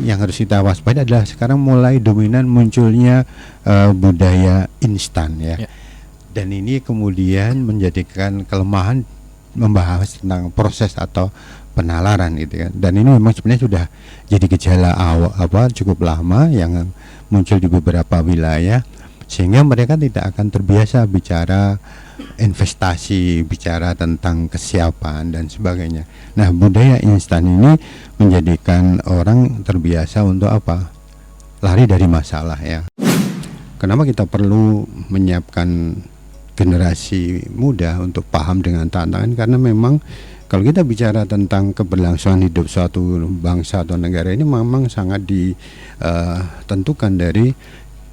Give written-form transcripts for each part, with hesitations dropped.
yang harus kita waspada adalah sekarang mulai dominan munculnya budaya instan ya. Dan ini kemudian menjadikan kelemahan membahas tentang proses atau penalaran gitu kan. Dan ini memang sebenarnya sudah jadi gejala awal cukup lama yang muncul di beberapa wilayah, sehingga mereka tidak akan terbiasa bicara investasi, bicara tentang kesiapan dan sebagainya. Nah, budaya instan ini menjadikan orang terbiasa untuk apa? Lari dari masalah ya. Kenapa kita perlu menyiapkan generasi muda untuk paham dengan tantangan? Karena memang kalau kita bicara tentang keberlangsungan hidup suatu bangsa atau negara ini memang sangat ditentukan dari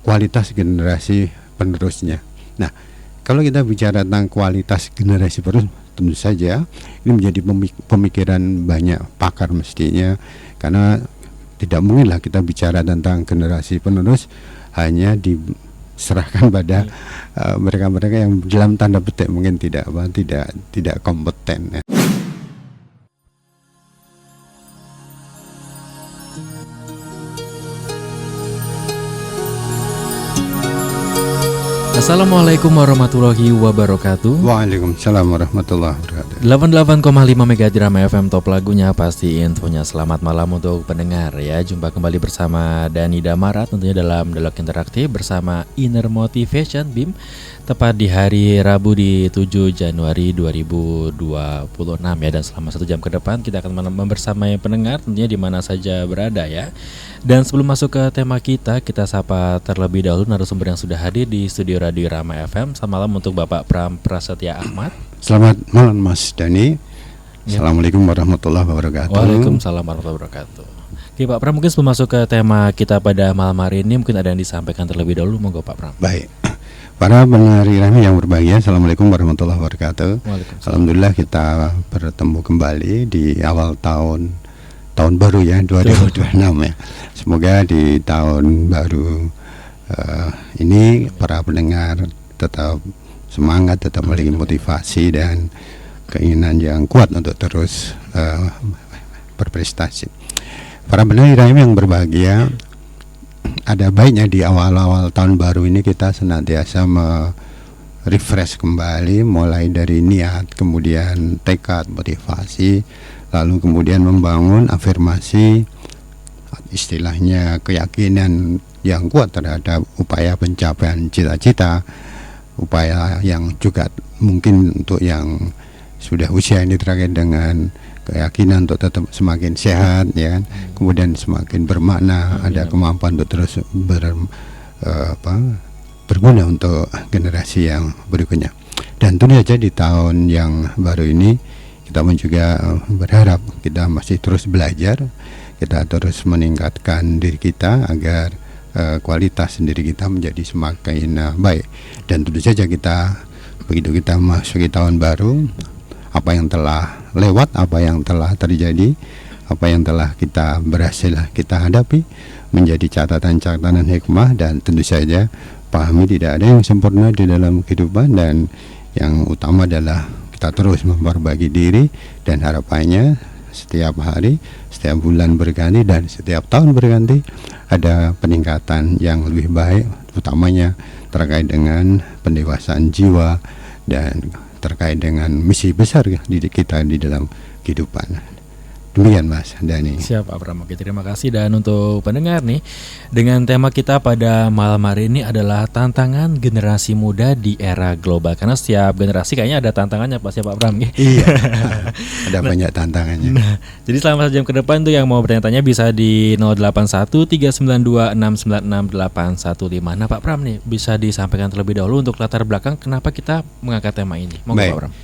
kualitas generasi penerusnya. Nah, kalau kita bicara tentang kualitas generasi penerus, tentu saja ini menjadi pemikiran banyak pakar mestinya, karena tidak mungkinlah kita bicara tentang generasi penerus hanya diserahkan pada mereka-mereka yang dalam tanda petik mungkin tidak kompeten ya. Assalamualaikum warahmatullahi wabarakatuh. Waalaikumsalam warahmatullahi wabarakatuh. 88,5 MHz Rama FM, top lagunya pasti infonya. Selamat malam untuk pendengar ya. Jumpa kembali bersama Dani Damarat tentunya dalam dialog interaktif bersama Inner Motivation BIM. Tepat di hari Rabu di 7 Januari 2026 ya. Dan selama 1 jam ke depan kita akan membersamai pendengar tentunya di mana saja berada ya. Dan sebelum masuk ke tema kita sapa terlebih dahulu narasumber yang sudah hadir di studio Radio Rama FM. Selamat malam untuk Bapak Pram Prasetya Ahmad. Selamat malam Mas Dani. Assalamualaikum warahmatullahi wabarakatuh. Waalaikumsalam warahmatullahi wabarakatuh. Oke Pak Pram, mungkin sebelum masuk ke tema kita pada malam hari ini, mungkin ada yang disampaikan terlebih dahulu, monggo Pak Pram. Baik. Para pendengar Rami yang berbahagia, Assalamualaikum warahmatullahi wabarakatuh. Alhamdulillah kita bertemu kembali di awal tahun baru ya, 2026 ya. Semoga di tahun baru ini para pendengar tetap semangat, tetap memiliki motivasi dan keinginan yang kuat untuk terus berprestasi. Para pendengar Rami yang berbahagia, ada baiknya di awal-awal tahun baru ini kita senantiasa refresh kembali, mulai dari niat, kemudian tekad, motivasi, lalu kemudian membangun afirmasi, istilahnya keyakinan yang kuat terhadap upaya pencapaian cita-cita, upaya yang juga mungkin untuk yang sudah usia ini terkait dengan keyakinan untuk tetap semakin sehat ya kan? Kemudian semakin bermakna, ada kemampuan untuk terus berguna untuk generasi yang berikutnya. Dan tentu saja di tahun yang baru ini kita juga berharap kita masih terus belajar, kita terus meningkatkan diri kita agar kualitas diri kita menjadi semakin baik. Dan tentu saja begitu kita masuki tahun baru, apa yang telah lewat, apa yang telah terjadi, apa yang telah kita berhasil kita hadapi menjadi catatan-catatan hikmah. Dan tentu saja pahami tidak ada yang sempurna di dalam kehidupan, dan yang utama adalah kita terus memperbaiki diri, dan harapannya setiap hari, setiap bulan berganti, dan setiap tahun berganti ada peningkatan yang lebih baik, utamanya terkait dengan pendewasaan jiwa dan terkait dengan misi besar kita di dalam kehidupan. Demikian Mas Dani. Siap Pak Pram, oke, terima kasih. Dan untuk pendengar nih, dengan tema kita pada malam hari ini adalah tantangan generasi muda di era global. Karena setiap generasi kayaknya ada tantangannya pasti Pak Pram. Iya, ada banyak tantangannya. Jadi selama 1 jam ke depan tuh yang mau bertanya-tanya bisa di 081392696815. Nah Pak Pram nih, bisa disampaikan terlebih dahulu untuk latar belakang kenapa kita mengangkat tema ini. Monggo Pak Pram.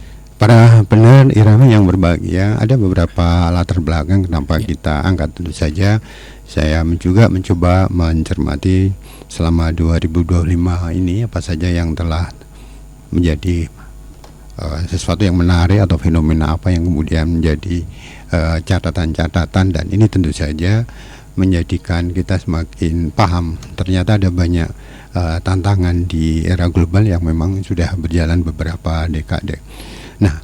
Para pendengar Irama yang berbahagia, ada beberapa latar belakang kenapa kita angkat. Tentu saja saya juga mencoba mencermati selama 2025 ini apa saja yang telah menjadi sesuatu yang menarik atau fenomena apa yang kemudian menjadi catatan-catatan, dan ini tentu saja menjadikan kita semakin paham ternyata ada banyak tantangan di era global yang memang sudah berjalan beberapa dekade. Nah,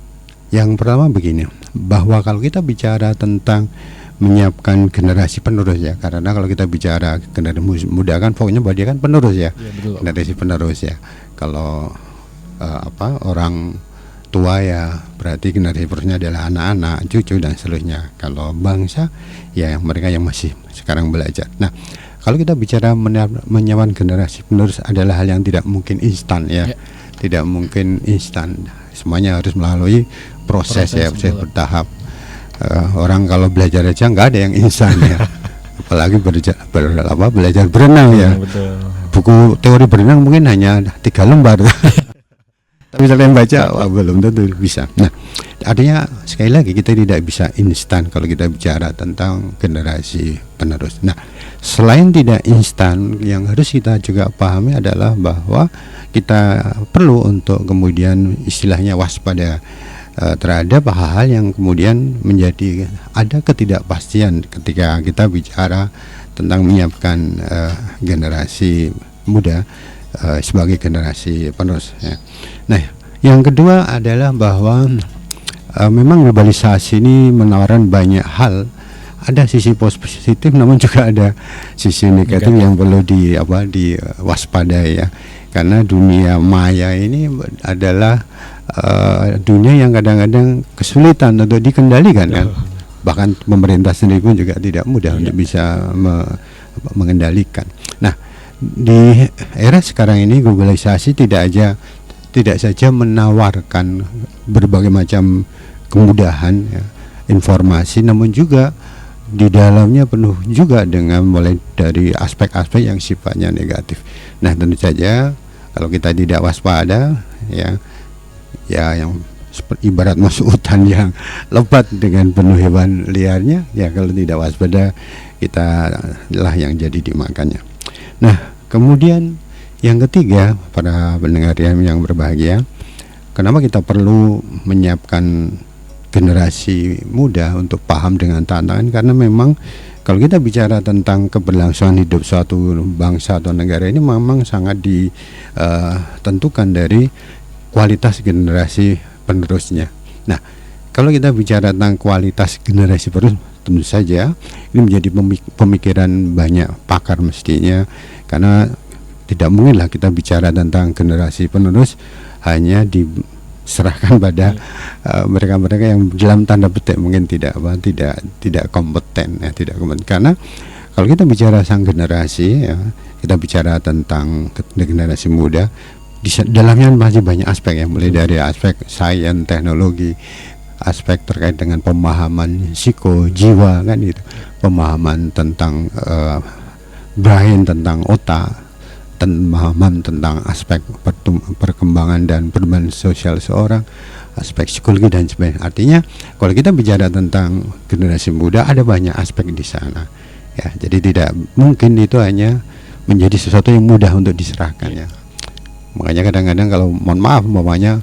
yang pertama begini, bahwa kalau kita bicara tentang menyiapkan generasi penerus ya, karena kalau kita bicara generasi muda kan pokoknya bahwa dia kan penerus ya, betul. generasi penerus ya. Kalau orang tua ya berarti generasi penerusnya adalah anak-anak, cucu dan seterusnya. Kalau bangsa ya mereka yang masih sekarang belajar. Nah, kalau kita bicara menyiapkan generasi penerus adalah hal yang tidak mungkin instan ya. Tidak mungkin instan. Semuanya harus melalui proses ya, proses bertahap. Orang kalau belajar aja nggak ada yang instan ya, apalagi belajar berenang ya. Betul. Buku teori berenang mungkin hanya 3 lembar, tapi kalian baca belum tentu bisa. Nah, artinya sekali lagi kita tidak bisa instan kalau kita bicara tentang generasi penerus. Nah, selain tidak instan, yang harus kita juga pahami adalah bahwa kita perlu untuk kemudian istilahnya waspada terhadap hal-hal yang kemudian menjadi ada ketidakpastian ketika kita bicara tentang menyiapkan generasi muda sebagai generasi penerus ya. Nah, yang kedua adalah bahwa memang globalisasi ini menawarkan banyak hal. Ada sisi positif namun juga ada sisi negatif yang perlu diwaspadai ya. Karena dunia maya ini adalah dunia yang kadang-kadang kesulitan untuk dikendalikan kan. Bahkan pemerintah sendiri pun juga tidak mudah untuk bisa mengendalikan. Nah, di era sekarang ini globalisasi tidak saja menawarkan berbagai macam kemudahan ya, informasi, namun juga di dalamnya penuh juga dengan mulai dari aspek-aspek yang sifatnya negatif. Nah, tentu saja kalau kita tidak waspada ya yang ibarat masuk hutan yang lebat dengan penuh hewan liarnya ya, kalau tidak waspada kita lah yang jadi dimakannya. Nah, kemudian yang ketiga, para pendengar yang berbahagia, kenapa kita perlu menyiapkan generasi muda untuk paham dengan tantangan? Karena memang kalau kita bicara tentang keberlangsungan hidup suatu bangsa atau negara ini memang sangat ditentukan dari kualitas generasi penerusnya. Nah, kalau kita bicara tentang kualitas generasi penerus, tentu saja ini menjadi pemikiran banyak pakar mestinya, karena tidak mungkinlah kita bicara tentang generasi penerus hanya diserahkan pada mereka-mereka yang dalam tanda petik mungkin tidak kompeten ya, tidak kompeten. Karena kalau kita bicara sang generasi ya, kita bicara tentang generasi muda, di dalamnya masih banyak aspek ya, mulai dari aspek sains, teknologi, aspek terkait dengan pemahaman jiwa kan gitu, pemahaman tentang brain, tentang otak, pemahaman tentang aspek perkembangan dan perubahan sosial seorang, aspek psikologi dan sebagainya. Artinya kalau kita bicara tentang generasi muda ada banyak aspek di sana ya, jadi tidak mungkin itu hanya menjadi sesuatu yang mudah untuk diserahkan ya. Makanya kadang-kadang kalau mohon maaf umpamanya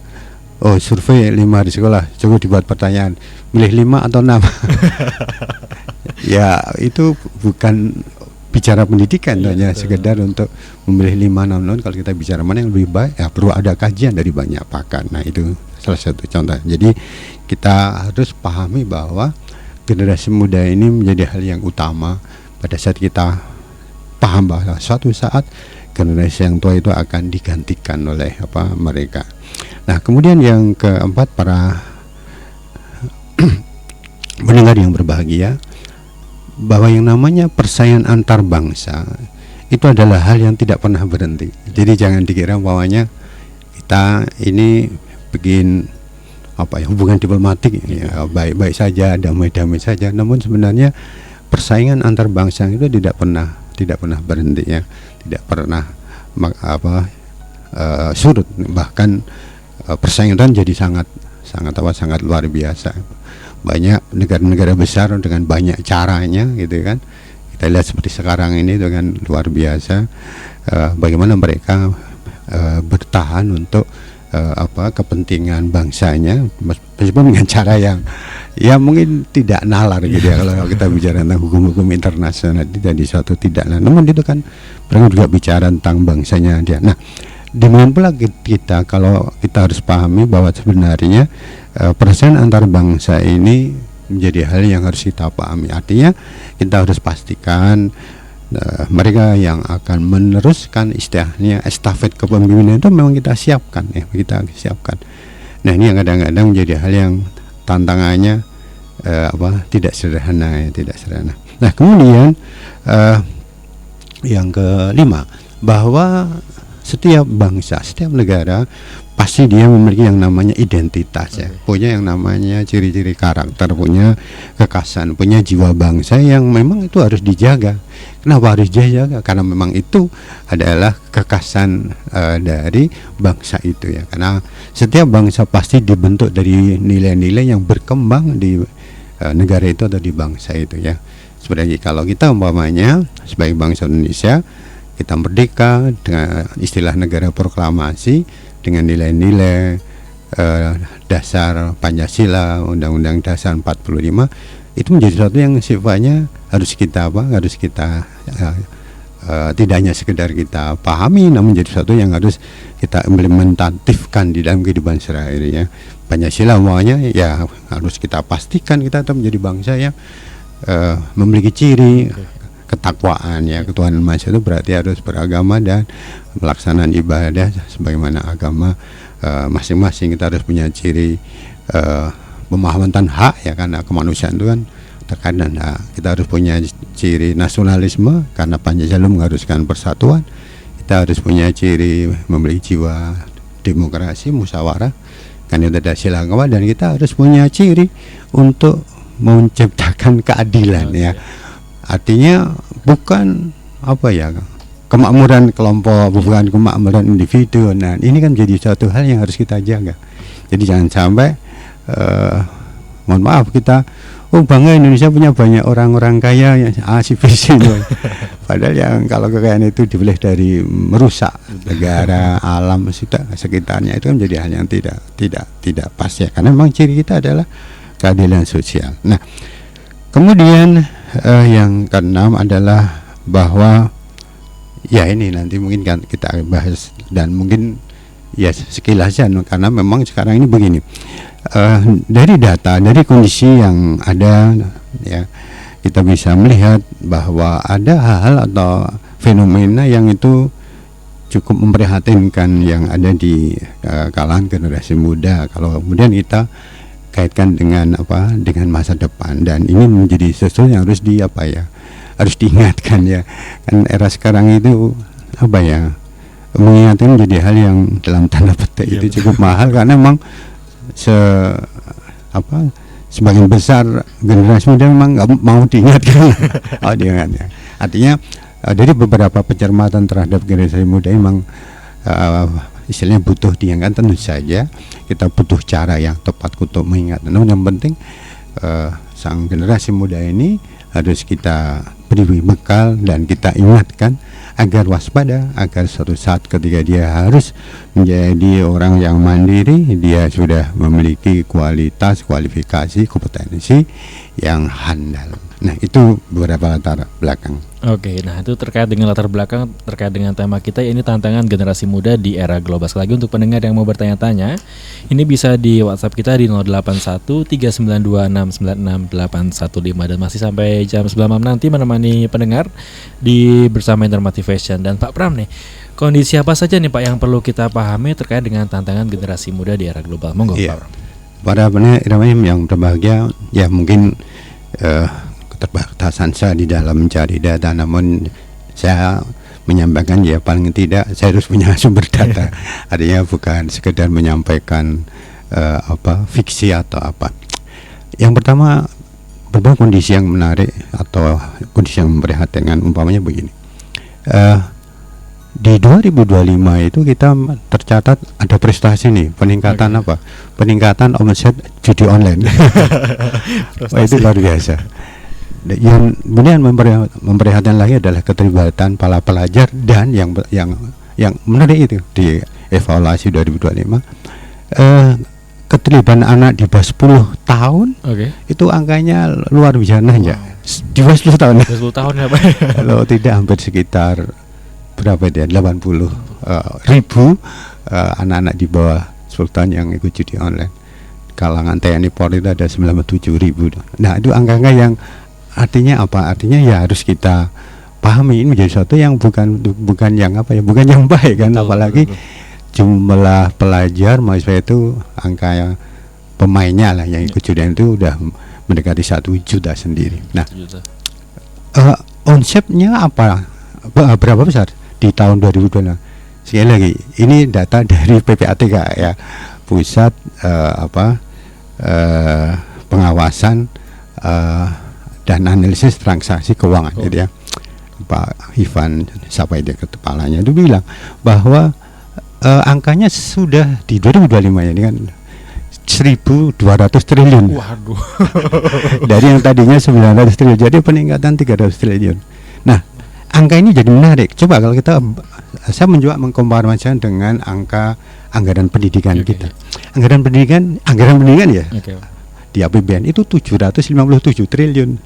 survei 5 di sekolah, coba dibuat pertanyaan, milih 5 atau 6 ya itu bukan bicara pendidikan, hanya sekedar untuk memilih 5-6. Kalau kita bicara mana yang lebih baik ya perlu ada kajian dari banyak pakar. Nah, itu salah satu contoh. Jadi kita harus pahami bahwa generasi muda ini menjadi hal yang utama pada saat kita paham bahwa suatu saat generasi yang tua itu akan digantikan oleh mereka. Nah, kemudian yang keempat, para pendengar yang berbahagia, bahwa yang namanya persaingan antar bangsa itu adalah hal yang tidak pernah berhenti. Jadi jangan dikira bahwanya kita ini bikin hubungan diplomatik ya, baik-baik saja, damai-damai saja. Namun sebenarnya persaingan antar bangsa itu tidak pernah berhenti ya, tidak pernah surut. Bahkan persaingan jadi sangat luar biasa. Banyak negara-negara besar dengan banyak caranya gitu kan. Kita lihat seperti sekarang ini dengan luar biasa bagaimana mereka bertahan untuk kepentingan bangsanya, meskipun dengan cara yang ya mungkin tidak nalar gitu ya. Kalau kita bicara tentang hukum-hukum internasional itu jadi suatu tidak nalar, namun itu kan mereka juga bicara tentang bangsanya dia. Nah, demikian pula kita, kalau kita harus pahami bahwa sebenarnya persaingan antar bangsa ini menjadi hal yang harus kita pahami. Artinya kita harus pastikan mereka yang akan meneruskan istilahnya estafet kepemimpinan itu memang kita siapkan ya, kita siapkan. Nah ini yang kadang-kadang menjadi hal yang tantangannya tidak sederhana ya, tidak sederhana. Nah kemudian yang kelima, bahwa setiap bangsa, setiap negara pasti dia memiliki yang namanya identitas ya, punya yang namanya ciri-ciri karakter, punya kekhasan, punya jiwa bangsa yang memang itu harus dijaga. Kenapa harus dijaga? Karena memang itu adalah kekhasan dari bangsa itu ya. Karena setiap bangsa pasti dibentuk dari nilai-nilai yang berkembang di negara itu atau di bangsa itu ya. Sebenarnya kalau kita umpamanya sebagai bangsa Indonesia, kita merdeka dengan istilah negara proklamasi, dengan nilai-nilai dasar Pancasila, Undang-Undang Dasar 45, itu menjadi sesuatu yang sifatnya harus kita tidak hanya sekedar kita pahami, namun menjadi sesuatu yang harus kita implementatifkan di dalam kehidupan sehari-hari ya. Pancasila semuanya ya harus kita pastikan kita tetap menjadi bangsa yang memiliki ciri ketakwaan ya, ketuhanan Maha Esa itu berarti harus beragama dan pelaksanaan ibadah sebagaimana agama masing-masing. Kita harus punya ciri pemahaman tentang hak ya, karena kemanusiaan itu kan terkait dengan hak. Kita harus punya ciri nasionalisme karena Pancasila mengharuskan persatuan. Kita harus punya ciri memiliki jiwa demokrasi, musyawarah karena itu ada sila agama, dan kita harus punya ciri untuk menciptakan keadilan ya. Artinya bukan kemakmuran kelompok, bukan kemakmuran individu. Nah ini kan menjadi suatu hal yang harus kita jaga. Jadi jangan sampai mohon maaf kita bangga Indonesia punya banyak orang-orang kaya yang asifis itu. Padahal yang kalau kekayaan itu dipilih dari merusak negara, alam sekitarnya, itu kan menjadi hal yang tidak pas ya. Karena memang ciri kita adalah keadilan sosial. Nah kemudian yang keenam adalah bahwa ya ini nanti mungkin kan kita bahas, dan mungkin ya sekilas aja karena memang sekarang ini begini, dari data, dari kondisi yang ada ya, kita bisa melihat bahwa ada hal-hal atau fenomena yang itu cukup memprihatinkan yang ada di kalangan generasi muda. Kalau kemudian kita kaitkan dengan dengan masa depan, dan ini menjadi sesuatu yang harus harus diingatkan ya. Kan era sekarang itu mengingatkan menjadi hal yang dalam tanda petik itu cukup mahal, karena memang sebagian besar generasi muda memang nggak mau diingatkan. Diingatkan. Artinya dari beberapa pencermatan terhadap generasi muda memang istilahnya butuh diingatkan. Tentu saja kita butuh cara yang tepat untuk mengingat. Namun yang penting sang generasi muda ini harus kita beri bekal dan kita ingatkan agar waspada, agar suatu saat ketika dia harus menjadi orang yang mandiri, dia sudah memiliki kualitas, kualifikasi, kompetensi yang handal. Nah itu beberapa latar belakang. Oke, nah itu terkait dengan latar belakang, terkait dengan tema kita, ini tantangan generasi muda di era global. Sekali lagi untuk pendengar yang mau bertanya-tanya, ini bisa di WhatsApp kita di 081-392-696-815, dan masih sampai jam 9 malam nanti menemani pendengar di bersama Intermotivation. Dan Pak Pram nih, kondisi apa saja nih Pak yang perlu kita pahami terkait dengan tantangan generasi muda di era global? Monggo Pak Pram. Para pendengar yang berbahagia, ya mungkin keterbatasan saya di dalam mencari data, namun saya menyampaikan ya paling tidak saya harus punya sumber data. Artinya bukan sekedar menyampaikan fiksi atau apa. Yang pertama, beberapa kondisi yang menarik atau kondisi yang memprihatinkan, umpamanya begini. Di 2025 itu kita tercatat ada prestasi nih, peningkatan peningkatan omset judi online. Wah, itu luar biasa. Yang kemudian memprihatinkan lagi adalah keterlibatan para pelajar, dan yang menarik itu di evaluasi 2025 keterlibatan anak di bawah 10 tahun. Itu angkanya luar biasa ya. Di bawah 10 tahun. 10 tahun ya Pak. Kalau tidak hampir sekitar berapa dia? 80 ribu anak-anak di bawah 10 tahun yang ikut judi online. kalangan TNI Polri itu ada 97.000. Nah itu angka-angka yang artinya apa? Artinya ya harus kita pahami ini menjadi sesuatu yang bukan yang apa ya, bukan yang baik kan. Apalagi jumlah pelajar mahasiswa itu angka yang pemainnya lah yang ikut judian itu udah mendekati 1 juta sendiri. Nah, omsetnya apa? Berapa besar di tahun 2022? Sekali lagi, ini data dari PPATK ya, Pusat Pengawasan dan Analisis Transaksi Keuangan, gitu ya. Pak Ivan, siapa itu kepalanya, itu bilang bahwa angkanya sudah di 2025 ini kan 1.200 triliun. Waduh. Dari yang tadinya 900 triliun, jadi peningkatan 300 triliun. Nah, angka ini jadi menarik. Coba kalau saya mencoba mengkomparasikan dengan angka anggaran pendidikan kita. Anggaran pendidikan ya. Di APBN itu 757 triliun.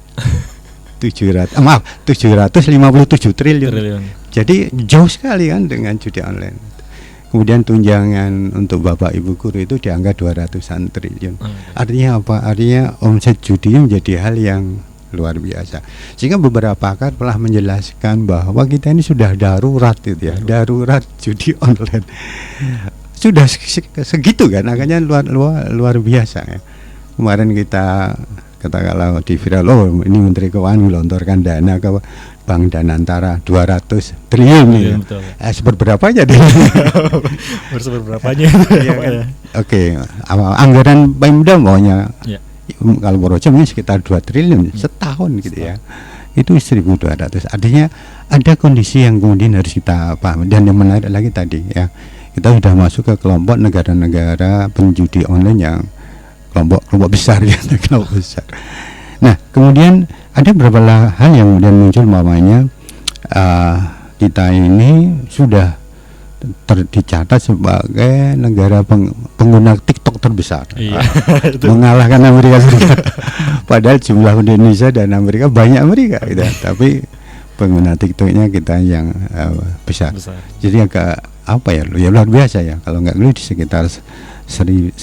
757 triliun. Jadi jauh sekali kan dengan judi online. Kemudian tunjangan untuk bapak ibu guru itu di angka 200-an triliun. Artinya apa? Artinya omset judi menjadi hal yang luar biasa. Sehingga beberapa pakar telah menjelaskan bahwa kita ini sudah darurat itu ya, darurat judi online. Sudah segitu kan, angkanya luar biasa ya. Kemarin kita katakanlah di viral, ini Menteri Keuangan melontorkan dana ke Bank Danantara 200 triliun nih. Seberberapanya deh. Berseberberapanya. Ya, kan? Oke, anggaran Pemda maunya kalau Borojo ini sekitar 2 triliun setahun gitu ya. Itu 1.200. Artinya ada kondisi yang kemudian harus kita pahami. Dan yang menarik lagi tadi ya, kita sudah masuk ke kelompok negara-negara penjudi online yang kelompok besar ya, kelompok besar. Nah, kemudian ada beberapa hal yang kemudian muncul, namanya kita ini sudah dicatat sebagai negara pengguna TikTok terbesar, mengalahkan Amerika Serikat. Padahal jumlah Indonesia dan Amerika banyak gitu. Tapi pengguna TikToknya kita yang besar. Jadi agak apa ya luar biasa ya. Kalau nggak di sekitar 187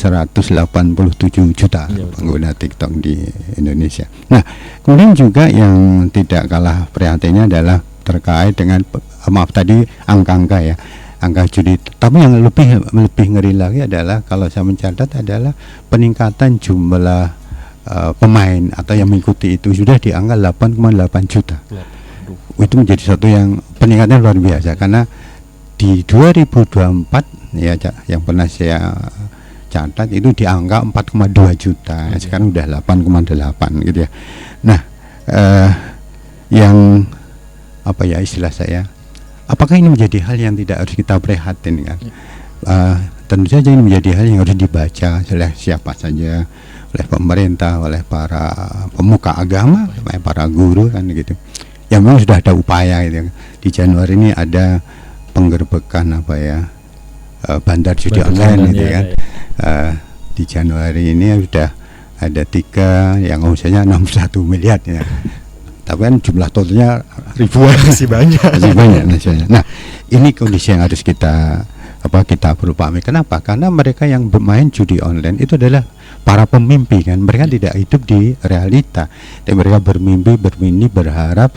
juta pengguna TikTok di Indonesia. Nah, kemudian juga yang tidak kalah prihatinnya adalah terkait dengan tadi angka-angka ya, angka judi. Tapi yang lebih ngeri lagi adalah kalau saya mencatat adalah peningkatan jumlah pemain atau yang mengikuti itu sudah di angka 8,8 juta. Itu menjadi satu yang peningkatan luar biasa, karena di 2024 ya yang pernah saya catat itu di angka 4,2 juta, sekarang udah 8,8 gitu ya. Nah, yang apa ya istilah saya, apakah ini menjadi hal yang tidak harus kita prihatin kan? Tentu saja ini menjadi hal yang harus dibaca oleh siapa saja, oleh pemerintah, oleh para pemuka agama, oleh para guru kan gitu. Ya memang sudah ada upaya gitu. Di Januari ini ada penggerbekan bandar judi online gitu kan. Di Januari ini sudah ada 3 yang omsetnya 61 miliar ya. Tapi kan jumlah totalnya ribuan, masih banyak. Nah, ini kondisi yang harus kita perlu pahami. Kenapa? Karena mereka yang bermain judi online itu adalah para pemimpi kan. Mereka tidak hidup di realita. Dan mereka bermimpi, berharap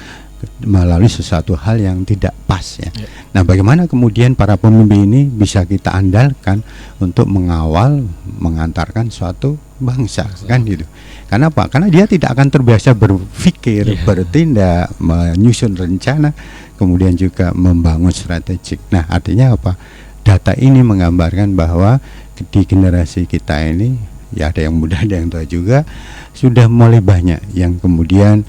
melalui sesuatu hal yang tidak pas ya. Nah, bagaimana kemudian para pemimpin ini bisa kita andalkan untuk mengawal, mengantarkan suatu bangsa kan gitu. Karena apa? Karena dia tidak akan terbiasa berpikir, bertindak, menyusun rencana, kemudian juga membangun strategik. Nah, artinya apa? Data ini menggambarkan bahwa di generasi kita ini ya, ada yang muda, ada yang tua juga, sudah mulai banyak yang kemudian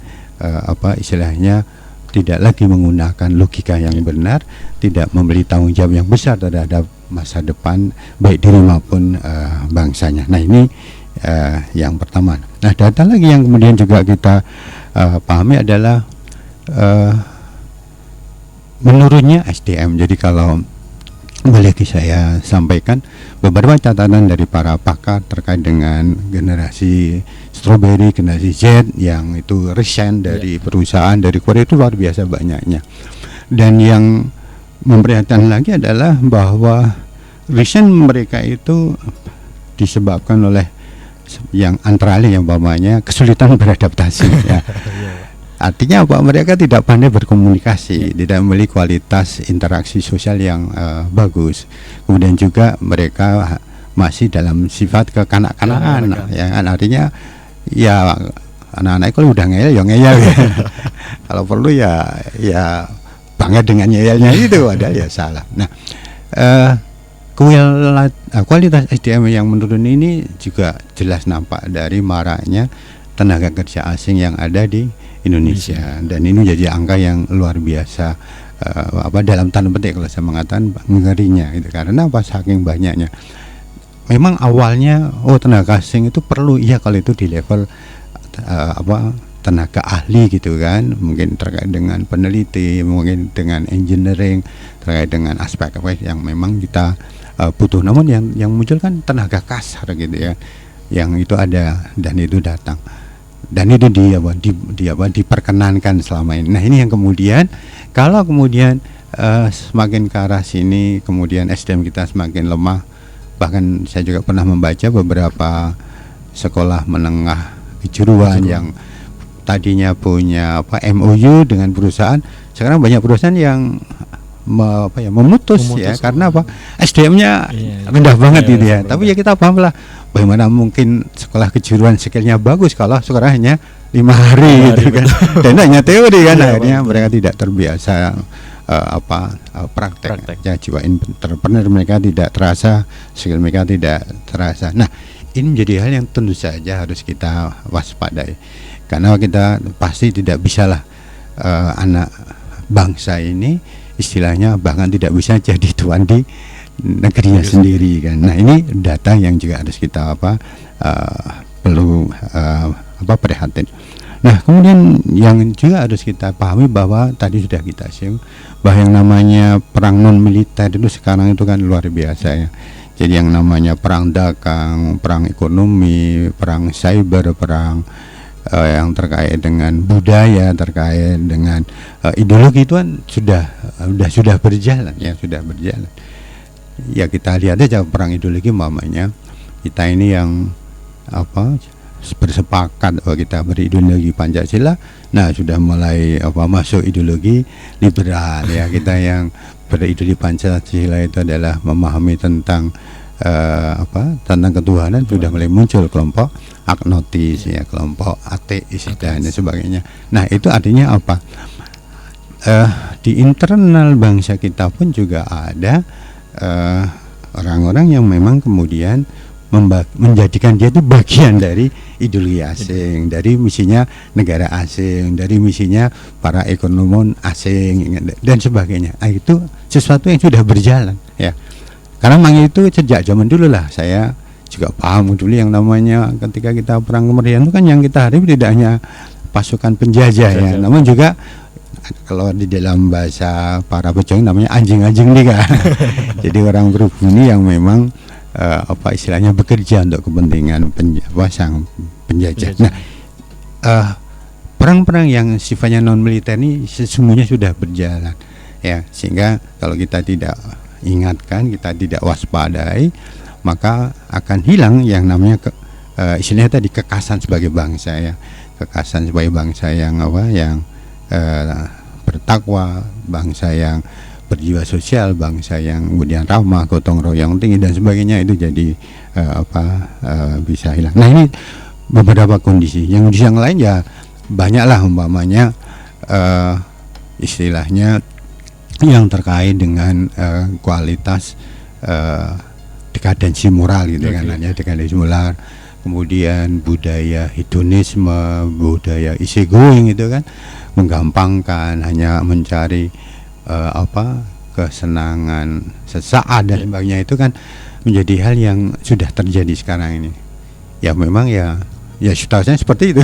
istilahnya tidak lagi menggunakan logika yang benar, tidak memberi tanggung jawab yang besar terhadap masa depan baik diri maupun bangsanya. Nah, ini yang pertama. Nah, data lagi yang kemudian juga kita pahami adalah menurunnya SDM. Jadi kalau lagi saya sampaikan beberapa catatan dari para pakar terkait dengan generasi strawberry, generasi Z yang itu resign dari perusahaan dari Korea itu luar biasa banyaknya. Dan yang memprihatinkan lagi adalah bahwa resign mereka itu disebabkan oleh yang antara lain yang umpamanya kesulitan beradaptasi ya. Artinya apa? Mereka tidak pandai berkomunikasi, tidak memiliki kualitas interaksi sosial yang bagus. Kemudian juga mereka masih dalam sifat kekanak-kanakan ya kan, artinya ya anak-anak kalau udah ngeyel ya ngeyel ya. Kalau perlu ya banget dengan ngeyelnya itu, padahal ya salah. Nah, kualitas SDM yang menurun ini juga jelas nampak dari maraknya tenaga kerja asing yang ada di Indonesia, dan ini jadi angka yang luar biasa, dalam tanda petik kalau saya mengatakan ngerinya gitu. Karena apa? Saking banyaknya. Memang awalnya tenaga asing itu perlu, iya kalau itu di level tenaga ahli gitu kan, mungkin terkait dengan peneliti, mungkin dengan engineering, terkait dengan aspek apa yang memang kita butuh. Namun yang muncul kan tenaga kasar gitu ya, yang itu ada dan itu datang, dan itu diperkenankan selama ini. Nah ini yang kemudian kalau kemudian semakin ke arah sini, kemudian SDM kita semakin lemah. Bahkan saya juga pernah membaca beberapa sekolah menengah kejuruan yang tadinya punya MOU dengan perusahaan, sekarang banyak perusahaan yang memutus ya, karena apa? SDM-nya rendah banget gitu ya. Tapi ya kita paham lah, bagaimana mungkin sekolah kejuruan skillnya bagus kalau sekarang hanya 5 hari gitu kan, dan hanya teori kan, akhirnya mereka tidak terbiasa praktek. Ya, jiwa entrepreneur mereka tidak terasa, skill mereka tidak terasa. Nah ini menjadi hal yang tentu saja harus kita waspadai, karena kita pasti tidak bisalah anak bangsa ini istilahnya bahkan tidak bisa jadi tuan di negerinya sendiri kan. Nah ini data yang juga harus kita perlu prihatin. Nah kemudian yang juga harus kita pahami bahwa tadi sudah kita singgung bahwa yang namanya perang non militer itu sekarang itu kan luar biasa ya. Jadi yang namanya perang dagang, perang ekonomi, perang cyber, perang yang terkait dengan budaya, terkait dengan ideologi itu kan sudah berjalan ya, sudah berjalan. Ya kita lihat aja perang ideologi mamanya kita ini yang bersepakat bahwa kita berideologi Pancasila. Nah sudah mulai masuk ideologi liberal ya. Kita yang berideologi Pancasila itu adalah memahami tentang tentang ketuhanan, sudah mulai muncul kelompok agnotis ya, kelompok ateis dan sebagainya. Nah itu artinya apa? Di internal bangsa kita pun juga ada orang-orang yang memang kemudian menjadikan dia itu bagian dari ideologi asing, dari misinya negara asing, dari misinya para ekonom asing dan sebagainya. Itu sesuatu yang sudah berjalan ya. Karena memang itu sejak zaman dulu lah, saya juga paham dulu yang namanya ketika kita perang kemerdekaan itu kan yang kita hadapi tidak hanya pasukan penjajah ya, namun juga kalau di dalam bahasa para pejuang namanya anjing-anjing nih kan. Jadi orang pribumi yang memang istilahnya bekerja untuk kepentingan sang penjajah. Nah, perang-perang yang sifatnya non militer ini sesungguhnya sudah berjalan ya, sehingga kalau kita tidak ingatkan, kita tidak waspadai, maka akan hilang yang namanya istilahnya tadi kekasan sebagai bangsa ya, kekasan sebagai bangsa yang bertakwa, bangsa yang berjiwa sosial, bangsa yang kemudian ramah, gotong royong tinggi dan sebagainya, itu jadi bisa hilang. Nah ini beberapa kondisi. Yang kondisi yang lain ya banyaklah, umpamanya istilahnya yang terkait dengan kualitas dekadensi moral gitu kan, hanya dekadensi moral, kemudian budaya hedonisme, budaya easygoing itu kan, menggampangkan, hanya mencari kesenangan sesaat dan sebagainya, itu kan menjadi hal yang sudah terjadi sekarang ini. Ya memang ya situasinya seperti itu.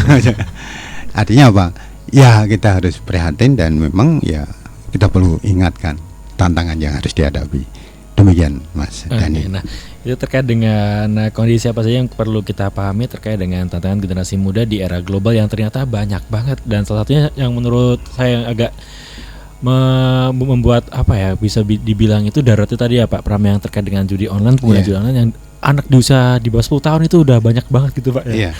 Artinya apa? Ya kita harus prihatin dan memang ya kita perlu ingatkan tantangan yang harus dihadapi. Demikian Mas Dani. Nah itu terkait dengan kondisi apa saja yang perlu kita pahami terkait dengan tantangan generasi muda di era global yang ternyata banyak banget, dan salah satunya yang menurut saya yang agak membuat bisa dibilang itu darurat itu tadi ya Pak Pram, yang terkait dengan judi online, penggunaan judi online yang anak di usia di bawah 10 tahun itu udah banyak banget gitu Pak ya. Iya.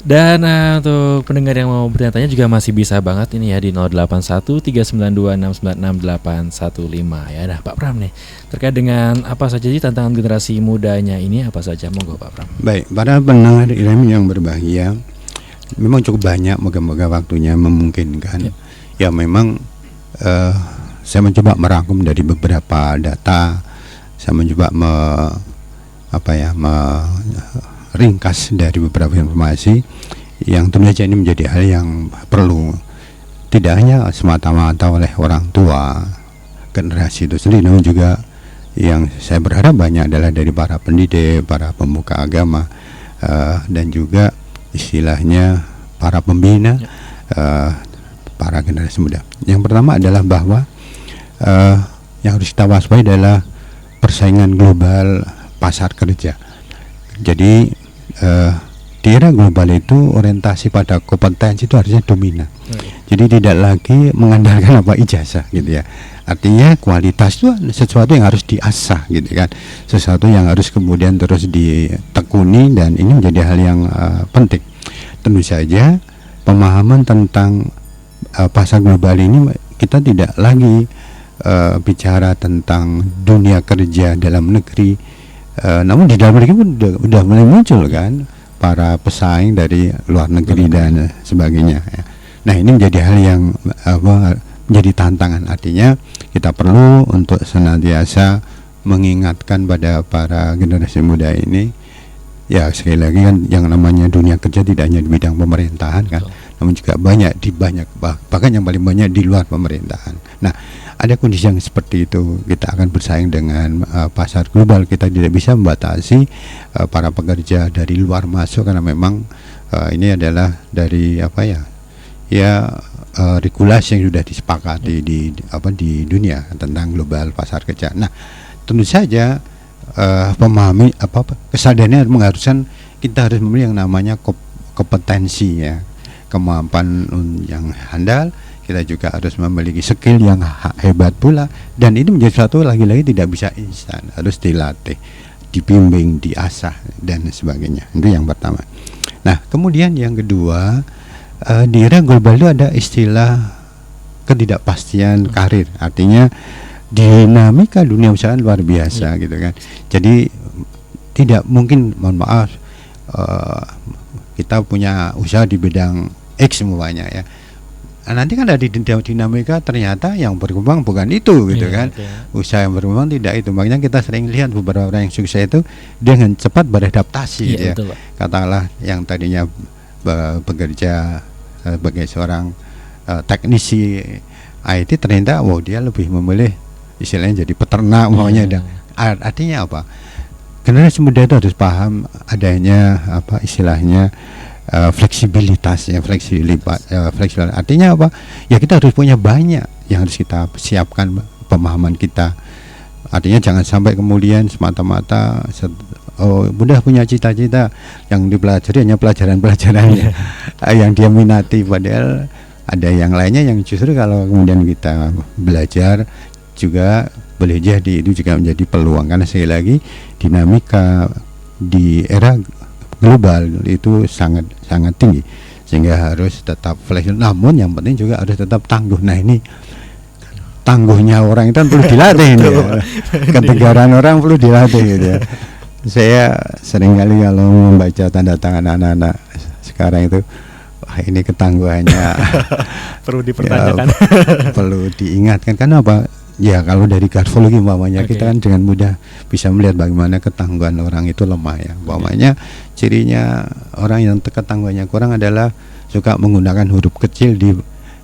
Dan untuk pendengar yang mau bertanya juga masih bisa banget ini ya di 081392696815 ya. Nah Pak Pram nih, terkait dengan apa saja sih tantangan generasi mudanya ini, apa saja, monggo Pak Pram. Baik, para pendengar IREM yang berbahagia, memang cukup banyak, moga-moga waktunya memungkinkan. Ya memang saya mencoba merangkum dari beberapa data, saya mencoba ringkas dari beberapa informasi yang tentu saja ini menjadi hal yang perlu tidak hanya semata-mata oleh orang tua generasi itu sendiri, namun juga yang saya berharap banyak adalah dari para pendidik, para pemuka agama, dan juga istilahnya para pembina, para generasi muda. Yang pertama adalah bahwa yang harus kita waspadai adalah persaingan global pasar kerja. Jadi di era global itu orientasi pada kompetensi itu harusnya dominan. Jadi tidak lagi mengandalkan ijazah gitu ya. Artinya kualitas itu sesuatu yang harus diasah gitu kan. Sesuatu yang harus kemudian terus ditekuni, dan ini menjadi hal yang penting. Tentu saja pemahaman tentang pasar global ini, kita tidak lagi bicara tentang dunia kerja dalam negeri. Namun di dalam negeri pun udah mulai muncul kan para pesaing dari luar negeri dan sebagainya ya. Nah ini menjadi hal yang menjadi tantangan. Artinya kita perlu untuk senantiasa mengingatkan pada para generasi muda ini, ya sekali lagi kan yang namanya dunia kerja tidak hanya di bidang pemerintahan kan, namun juga bahkan yang paling banyak di luar pemerintahan. Nah ada kondisi yang seperti itu, kita akan bersaing dengan pasar global. Kita tidak bisa membatasi para pekerja dari luar masuk, karena memang ini adalah dari regulasi yang sudah disepakati di dunia tentang global pasar kerja. Nah tentu saja memahami kesadarannya mengharuskan kita harus memiliki yang namanya kompetensi ya, kemampuan yang handal. Kita juga harus memiliki skill yang hebat pula, dan ini menjadi satu lagi-lagi tidak bisa instan, harus dilatih, dibimbing, diasah dan sebagainya. Itu yang pertama. Nah kemudian yang kedua, di era global itu ada istilah ketidakpastian karir. Artinya dinamika dunia usaha luar biasa gitu kan. Jadi tidak mungkin, mohon maaf, kita punya usaha di bidang X semuanya ya. Nanti kan ada di dinamika, ternyata yang berkembang bukan itu gitu kan. Usaha yang berkembang tidak itu. Makanya kita sering lihat beberapa orang yang sukses itu dengan cepat beradaptasi gitu ya. Katakanlah yang tadinya bekerja sebagai seorang teknisi IT, ternyata dia lebih memilih istilahnya jadi peternak umpamanya. Artinya apa? Generasi muda itu harus paham adanya istilahnya fleksibilitas ya, fleksibilitas. Artinya apa? Ya kita harus punya banyak yang harus kita siapkan pemahaman kita. Artinya jangan sampai kemudian semata-mata mudah punya cita-cita yang dipelajari hanya pelajaran-pelajaran yang dia minati, padahal ada yang lainnya yang justru kalau kemudian kita belajar juga boleh jadi itu juga menjadi peluang. Karena sekali lagi dinamika di era global itu sangat tinggi, sehingga harus tetap fleksibel. Namun yang penting juga harus tetap tangguh. Nah ini tangguhnya orang itu kan perlu dilatih ini ya. Ketegaran orang perlu dilatih gitu ya. Saya seringkali kalau membaca tanda tangan anak-anak sekarang itu, wah ini ketangguhannya perlu dipertanyakan. Perlu diingatkan. Karena apa? Ya kalau dari grafologi umpamanya kita kan dengan mudah bisa melihat bagaimana ketangguhan orang itu lemah ya. Umpamanya cirinya orang yang ketangguhannya kurang adalah suka menggunakan huruf kecil di